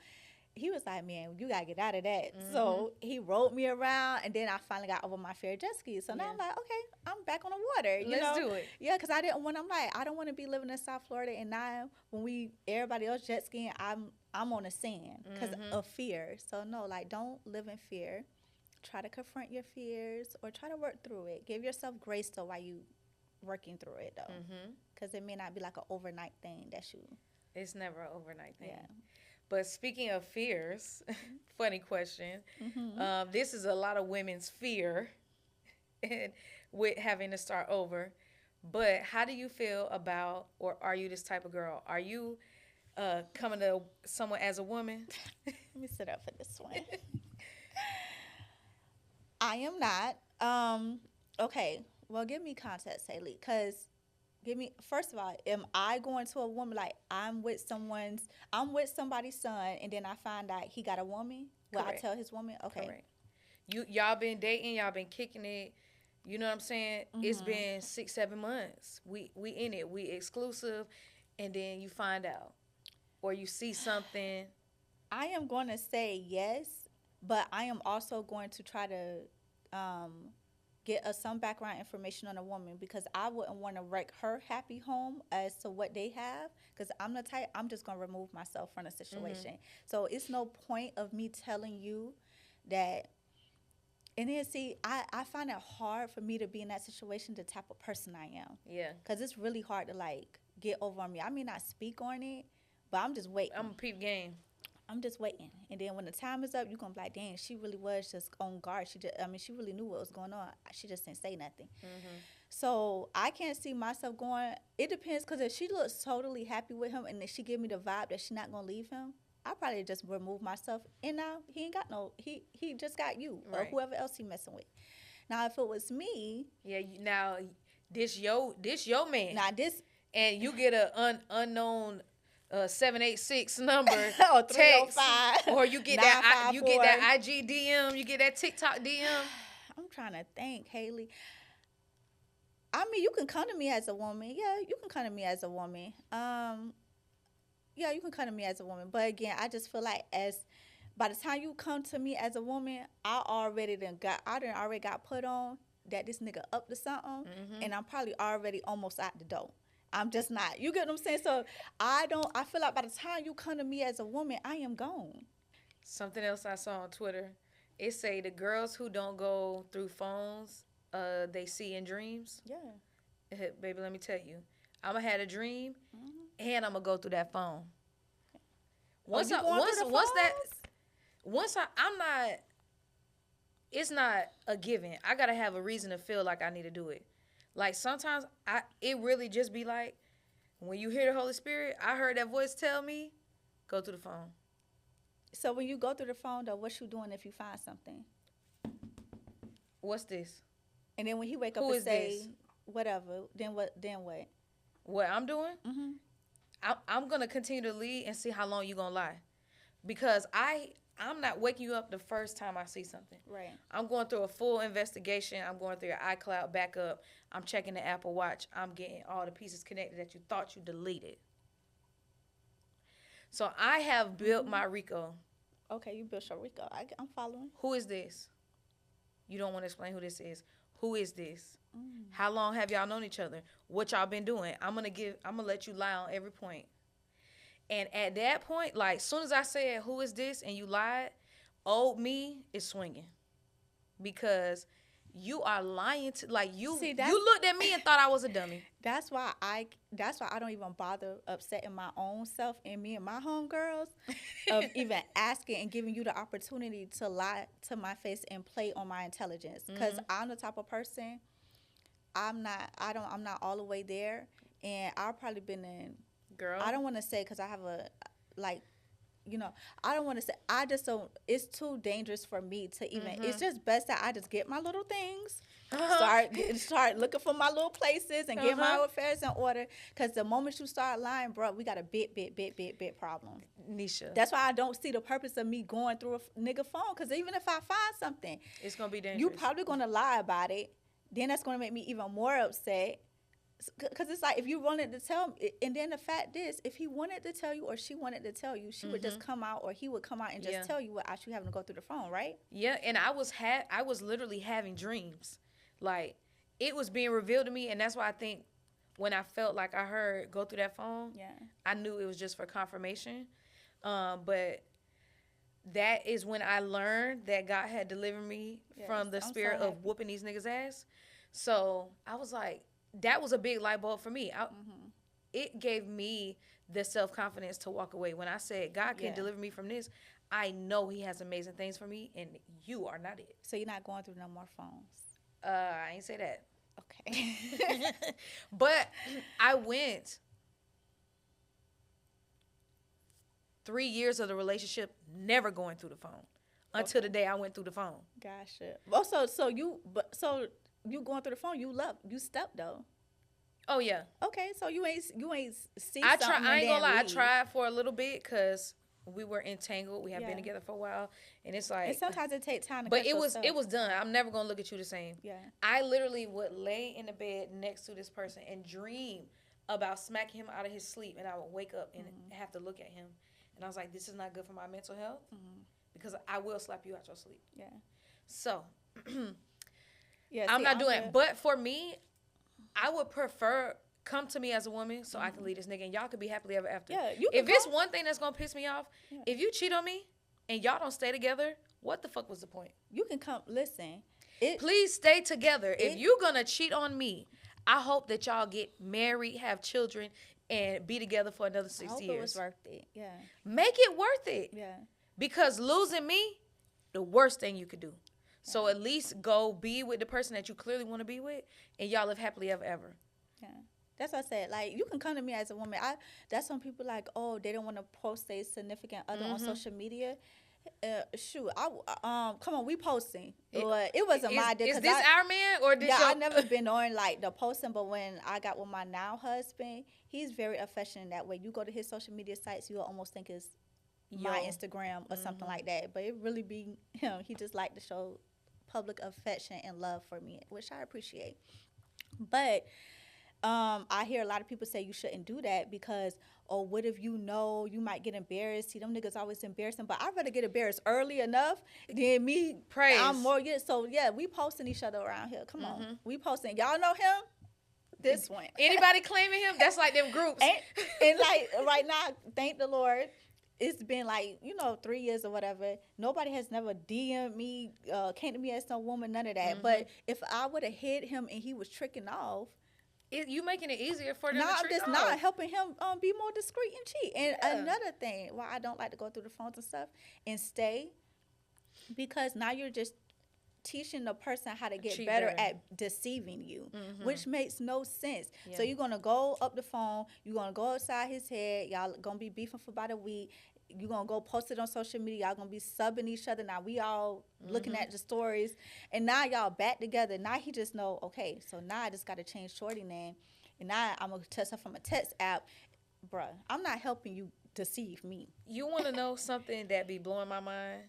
he was like, man, you gotta get out of that. So he rode me around, and then I finally got over my fear of jet skis. So now I'm like, okay, I'm back on the water. Let's do it. Yeah, because I didn't want. I'm like, I don't want to be living in South Florida, and now when everybody else jet skiing, I'm on the sand because of fear. So no, like, don't live in fear. Try to confront your fears or try to work through it. Give yourself grace though while you working through it though, because it may not be like an overnight thing that you. It's never an overnight thing. Yeah. But speaking of fears, funny question. This is a lot of women's fear with having to start over. But how do you feel about, or are you this type of girl? Are you coming to someone as a woman? Let me sit up for this one. I am not. Okay. Well, give me context, Hailey, because first of all, am I going to a woman like I'm with somebody's son, and then I find out he got a woman? Will I tell his woman? Okay. Correct. Y'all been dating, y'all been kicking it. You know what I'm saying? It's been 6-7 months. We in it. We exclusive, and then you find out, or you see something. I am going to say yes, but I am also going to try to get some background information on a woman, because I wouldn't want to wreck her happy home as to what they have, because I'm the type, I'm just going to remove myself from the situation. So it's no point of me telling you that. And then see, I find it hard for me to be in that situation, the type of person I am. Yeah. Because it's really hard to like get over on me. I may not speak on it, but I'm just waiting. I'm a peep game. I'm just waiting. And then when the time is up, you're going to be like, dang, she really was just on guard. She really knew what was going on. She just didn't say nothing. So I can't see myself going. It depends, because if she looks totally happy with him and if she give me the vibe that she's not going to leave him, I probably just remove myself. And now he ain't got he just got you or whoever else he messing with. Now, if it was me. Yeah, now this your man. Now this. And you get a unknown 786 number or text, 305, or you get that IG DM, you get that TikTok DM. I'm trying to think, Hailey. I mean, you can come to me as a woman. Yeah, you can come to me as a woman. Yeah, you can come to me as a woman. But again, I just feel like by the time you come to me as a woman, I already got put on that this nigga up to something, and I'm probably already almost out the door. I'm just not. You get what I'm saying? So I feel like by the time you come to me as a woman, I am gone. Something else I saw on Twitter, it say the girls who don't go through phones, they see in dreams. Yeah. Baby, let me tell you, I'm going to have a dream, and I'm going to go through that phone. It's not a given. I got to have a reason to feel like I need to do it. Like, sometimes it really just be like, when you hear the Holy Spirit, I heard that voice tell me, go through the phone. So when you go through the phone, though, what you doing if you find something? What's this? And then when he wake up and say, whatever, then what? What I'm doing? I'm going to continue to lead and see how long you going to lie. Because I'm not waking you up the first time I see something. Right. I'm going through a full investigation. I'm going through your iCloud backup. I'm checking the Apple Watch. I'm getting all the pieces connected that you thought you deleted. So I have built my Rico. Okay, you built your Rico. I'm following. Who is this? You don't want to explain who this is. Who is this? How long have y'all known each other? What y'all been doing? I'm gonna let you lie on every point. And at that point, like, soon as I said, who is this? And you lied, old me is swinging. Because you are lying to, like, you looked at me and thought I was a dummy. That's why I don't even bother upsetting my own self and me and my homegirls of even asking and giving you the opportunity to lie to my face and play on my intelligence. Because I'm the type of person, I'm not all the way there. And I've probably been in, girl, I don't want to say, because I have a, like, you know, I don't want to say, I just don't, it's too dangerous for me to even, it's just best that I just get my little things, start looking for my little places and get my affairs in order, because the moment you start lying, bro, we got a big problem. Necia. That's why I don't see the purpose of me going through a nigga phone, because even if I find something, it's going to be dangerous. You probably going to lie about it, then that's going to make me even more upset. Because it's like if you wanted to tell me, and then the fact is, if he wanted to tell you or she wanted to tell you, she would just come out, or he would come out and just tell you without you having to go through the phone, right? Yeah, and I was literally having dreams, like it was being revealed to me, and that's why I think when I felt like I heard go through that phone, I knew it was just for confirmation. But that is when I learned that God had delivered me from the spirit of whooping these niggas' ass. So I was like, that was a big light bulb for me. It gave me the self-confidence to walk away. When I said, God can deliver me from this, I know he has amazing things for me, and you are not it. So you're not going through no more phones? I ain't say that. Okay. But I went 3 years of the relationship never going through the phone until the day I went through the phone. Gotcha. Also, so you going through the phone? You stepped though. Oh yeah. Okay, so you ain't see. I ain't gonna lie. I tried for a little bit because we were entangled. We have been together for a while, and it's like. And sometimes it takes time to. But it was done. I'm never gonna look at you the same. Yeah. I literally would lay in the bed next to this person and dream about smacking him out of his sleep, and I would wake up and have to look at him, and I was like, "This is not good for my mental health because I will slap you out your sleep." Yeah. So. Yeah. I'm not doing it. But for me, I would prefer come to me as a woman so I can leave this nigga and y'all could be happily ever after. Yeah, if it's one thing that's gonna piss me off, if you cheat on me and y'all don't stay together, what the fuck was the point? You can come. Listen. Please stay together. If you're gonna cheat on me, I hope that y'all get married, have children, and be together for another 6 years. It was worth it. Yeah. Make it worth it. Yeah. Because losing me, the worst thing you could do. So at least go be with the person that you clearly want to be with, and y'all live happily ever. Yeah, that's what I said. Like, you can come to me as a woman. That's when people like, oh, they don't want to post their significant other on social media. Shoot, come on, we posting. It wasn't my day. Is this our man or this? I never been on like the posting, but when I got with my now husband, he's very affectionate that way. You go to his social media sites, you'll almost think it's my Instagram or something like that, but it really be him. He just like to show public affection and love for me, which I appreciate. But I hear a lot of people say you shouldn't do that because, oh, what if you might get embarrassed? See, them niggas always embarrassing, but I'd rather get embarrassed early enough than me. Praise. I'm more good. So yeah, we posting each other around here. Come on, we posting. Y'all know him. This one. Anybody claiming him? That's like them groups. and like right now, thank the Lord. It's been like, 3 years or whatever. Nobody has never DM'd me, came to me as some woman, none of that. But if I would have hit him and he was tricking off. You making it easier for them to trick I'm just off. not helping him be more discreet and cheat. And another thing, why I don't like to go through the phones and stuff and stay, because now you're just teaching the person how to get better at deceiving you, which makes no sense. Yeah. So you're going to go up the phone, you're going to go outside his head, y'all going to be beefing for about a week, you're going to go post it on social media, y'all going to be subbing each other. Now we all looking at the stories, and now y'all back together. Now he just know, okay, so now I just got to change shorty name, and now I'm going to text her from a text app. Bruh, I'm not helping you deceive me. You want to know something that be blowing my mind?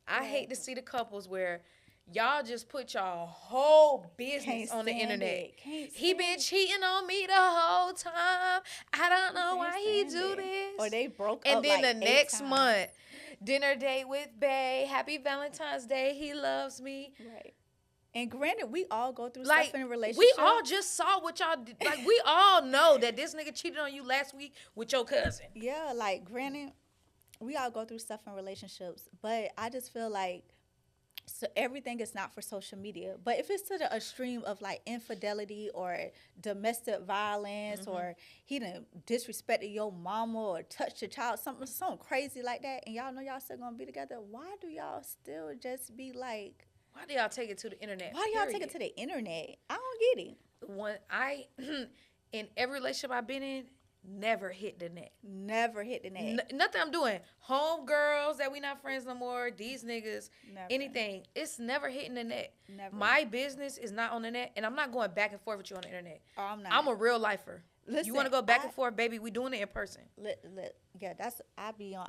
I hate to see the couples where y'all just put y'all whole business on the internet. He been cheating on me the whole time. I don't know why he do this. Or they broke up. And then like the next month, dinner date with Bae. Happy Valentine's Day. He loves me. Right. And granted, we all go through stuff in a relationship. We all just saw what y'all did. Like, we all know that this nigga cheated on you last week with your cousin. Yeah, like, granted, we all go through stuff in relationships. But I just feel like, so everything is not for social media. But if it's to the extreme of like infidelity or domestic violence or he done disrespected your mama or touched your child, something crazy like that, and y'all know y'all still gonna be together, why do y'all still just be like, why do y'all take it to the internet? Why do y'all take it to the internet? I don't get it. In every relationship I've been in, never hit the net. Never hit the net. Nothing I'm doing. Home girls that we not friends no more. These niggas. Never. Anything. It's never hitting the net. Never. My business is not on the net, and I'm not going back and forth with you on the internet. Oh, I'm not. I'm a real lifer. You Listen, want to go back and forth, baby? We doing it in person. yeah,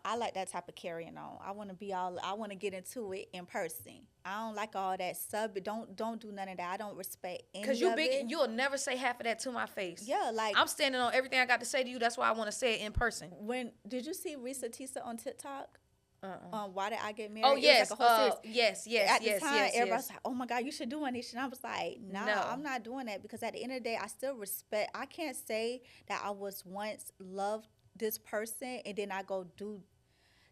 I like that type of carrying on. I want to be all. I want to get into it in person. I don't like all that sub. Don't do none of that. I don't respect any Cause you of big, it. you'll never say half of that to my face. Yeah, like I'm standing on everything I got to say to you. That's why I want to say it in person. when did you see Risa Tisa on TikTok? Why did I get married? Oh It was yes, like a whole series. yes, At the time, everybody yes. was like, "Oh my God, you should do one." And I was like, "Nah, No. I'm not doing that," because at the end of the day, I still respect. I can't say that I was once loved this person and then I go do.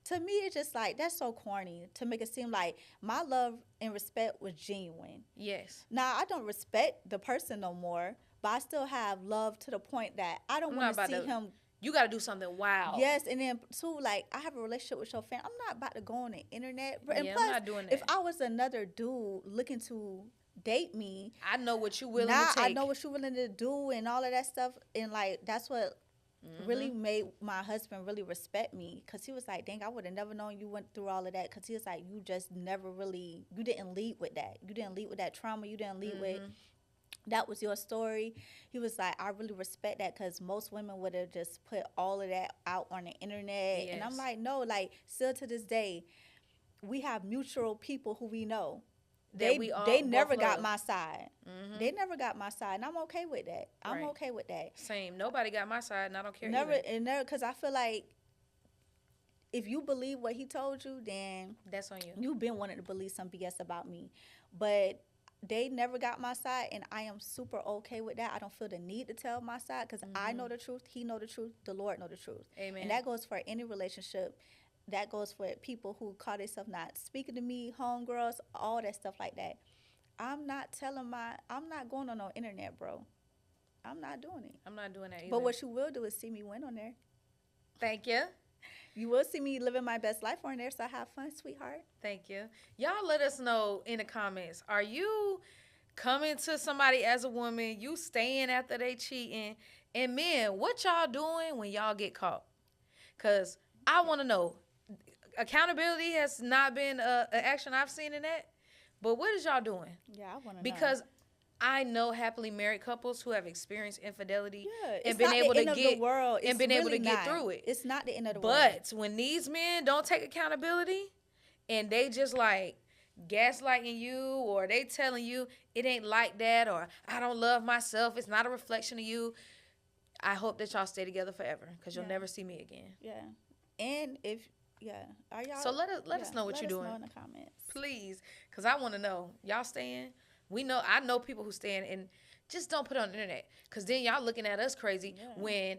To me, it's just like that's so corny to make it seem like my love and respect was genuine. Yes. Now I don't respect the person no more, but I still have love to the point that I don't want to see him. You got to do something wild. Yes, and then too, like I have a relationship with your fan. I'm not about to go on the internet. And Yeah, plus, I'm not doing that. if I was another dude looking to date me, I know what you willing now to take. I know what you're willing to do and all of that stuff. And like that's what really made my husband really respect me, because he was like, dang, I would have never known you went through all of that, because he was like, you just never really, you didn't lead with that. You didn't lead with that trauma. You didn't lead with, that was your story. He was like, I really respect that, because most women would have just put all of that out on the internet. Yes. And I'm like, no, like still to this day, we have mutual people who we know. They never got my side. They never got my side, and I'm okay with that. I'm okay with that. Same. Nobody got my side, and I don't care. Never either. and never, because I feel like if you believe what he told you, then that's on you. You've been wanting to believe some BS about me, but they never got my side, and I am super okay with that. I don't feel the need to tell my side, because I know the truth. He know the truth. The Lord know the truth. Amen. And that goes for any relationship. That goes for people who call themselves not speaking to me, homegirls, all that stuff like that. I'm not going on no internet, bro. I'm not doing it. I'm not doing that either. But what you will do is see me win on there. Thank you. You will see me living my best life on there, so have fun, sweetheart. Thank you. Y'all let us know in the comments. Are you coming to somebody as a woman, you staying after they cheating? And men, what y'all doing when y'all get caught? Because I want to know. Accountability has not been an action I've seen in that. But what is y'all doing? Yeah, I want to know. Because I know happily married couples who have experienced infidelity and been able to get through it. It's not the end of the world. But when these men don't take accountability and they just like gaslighting you, or they telling you it ain't like that, or I don't love myself, it's not a reflection of you, I hope that y'all stay together forever, because you'll never see me again. Yeah. And are y'all? So let us know what you're doing. Let us know in the comments, please, because I want to know. Y'all staying? I know people who staying, and just don't put it on the internet, because then y'all looking at us crazy when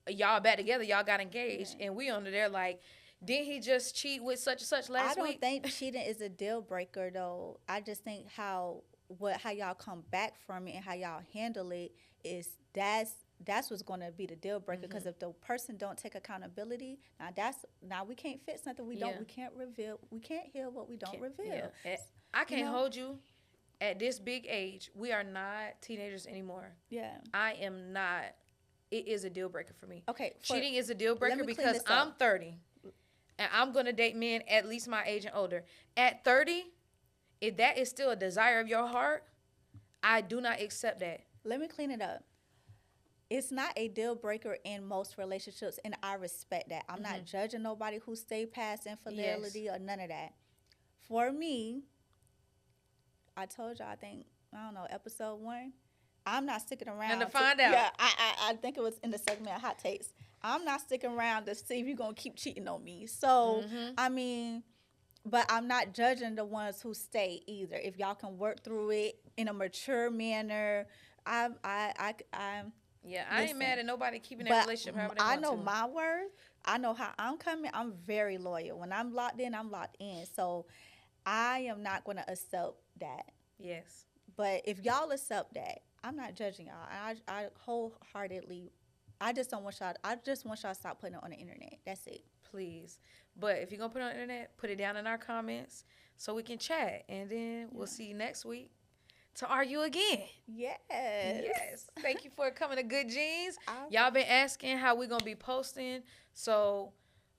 y'all back together, y'all got engaged, and we under there like, didn't he just cheat with such and such last week? I don't think cheating is a deal breaker though. I just think how y'all come back from it and how y'all handle it is that's what's going to be the deal breaker, because if the person don't take accountability, now we can't fix something we can't heal what we don't reveal. I can't hold you at this big age. We are not teenagers anymore. Yeah. I am not. It is a deal breaker for me. Okay. Cheating is a deal breaker because I'm 30 and I'm going to date men at least my age and older. At 30, if that is still a desire of your heart, I do not accept that. Let me clean it up. It's not a deal breaker in most relationships, and I respect that. I'm not judging nobody who stay past infidelity or none of that. For me, I told y'all, I don't know, episode 1, I'm not sticking around. And to find out. Yeah, I think it was in the segment of Hot Takes. I'm not sticking around to see if you're going to keep cheating on me. So, I mean, but I'm not judging the ones who stay either. If y'all can work through it in a mature manner, yeah, I ain't mad at nobody keeping that relationship however they want I know my worth. I know how I'm coming. I'm very loyal. When I'm locked in, I'm locked in. So I am not going to accept that. Yes. But if y'all accept that, I'm not judging y'all. I wholeheartedly, I just want y'all to stop putting it on the internet. That's it. Please. But if you're going to put it on the internet, put it down in our comments so we can chat. And then we'll see you next week to argue again. Yes. Thank you for coming to Good Jeans. Y'all been asking how we gonna be posting. So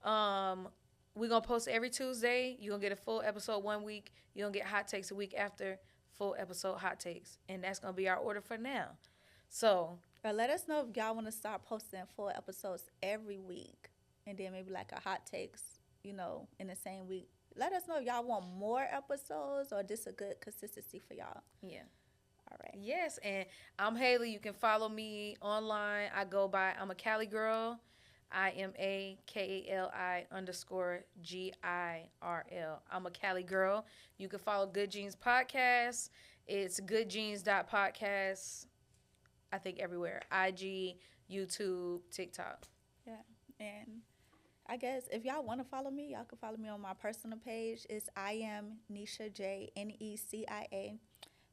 we're gonna post every Tuesday. You're gonna get a full episode 1 week. You're gonna get hot takes a week after, full episode hot takes. And that's gonna be our order for now. So Or let us know if y'all want to start posting full episodes every week, and then maybe like a hot takes, in the same week. Let us know if y'all want more episodes or just a good consistency for y'all. Yeah. All right. Yes, and I'm Hailey. You can follow me online. I'm a Cali girl. IMAKALI_GIRL. I'm a Cali girl. You can follow Good Genes Podcast. It's goodgenes.podcast. I think everywhere. IG, YouTube, TikTok. Yeah. And I guess if y'all want to follow me, y'all can follow me on my personal page. It's I am Necia J, Necia.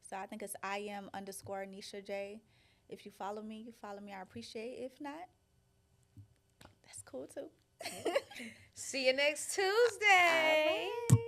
So I think it's IM_Necia J. If you follow me, I appreciate it. If not, that's cool too. See you next Tuesday. All right.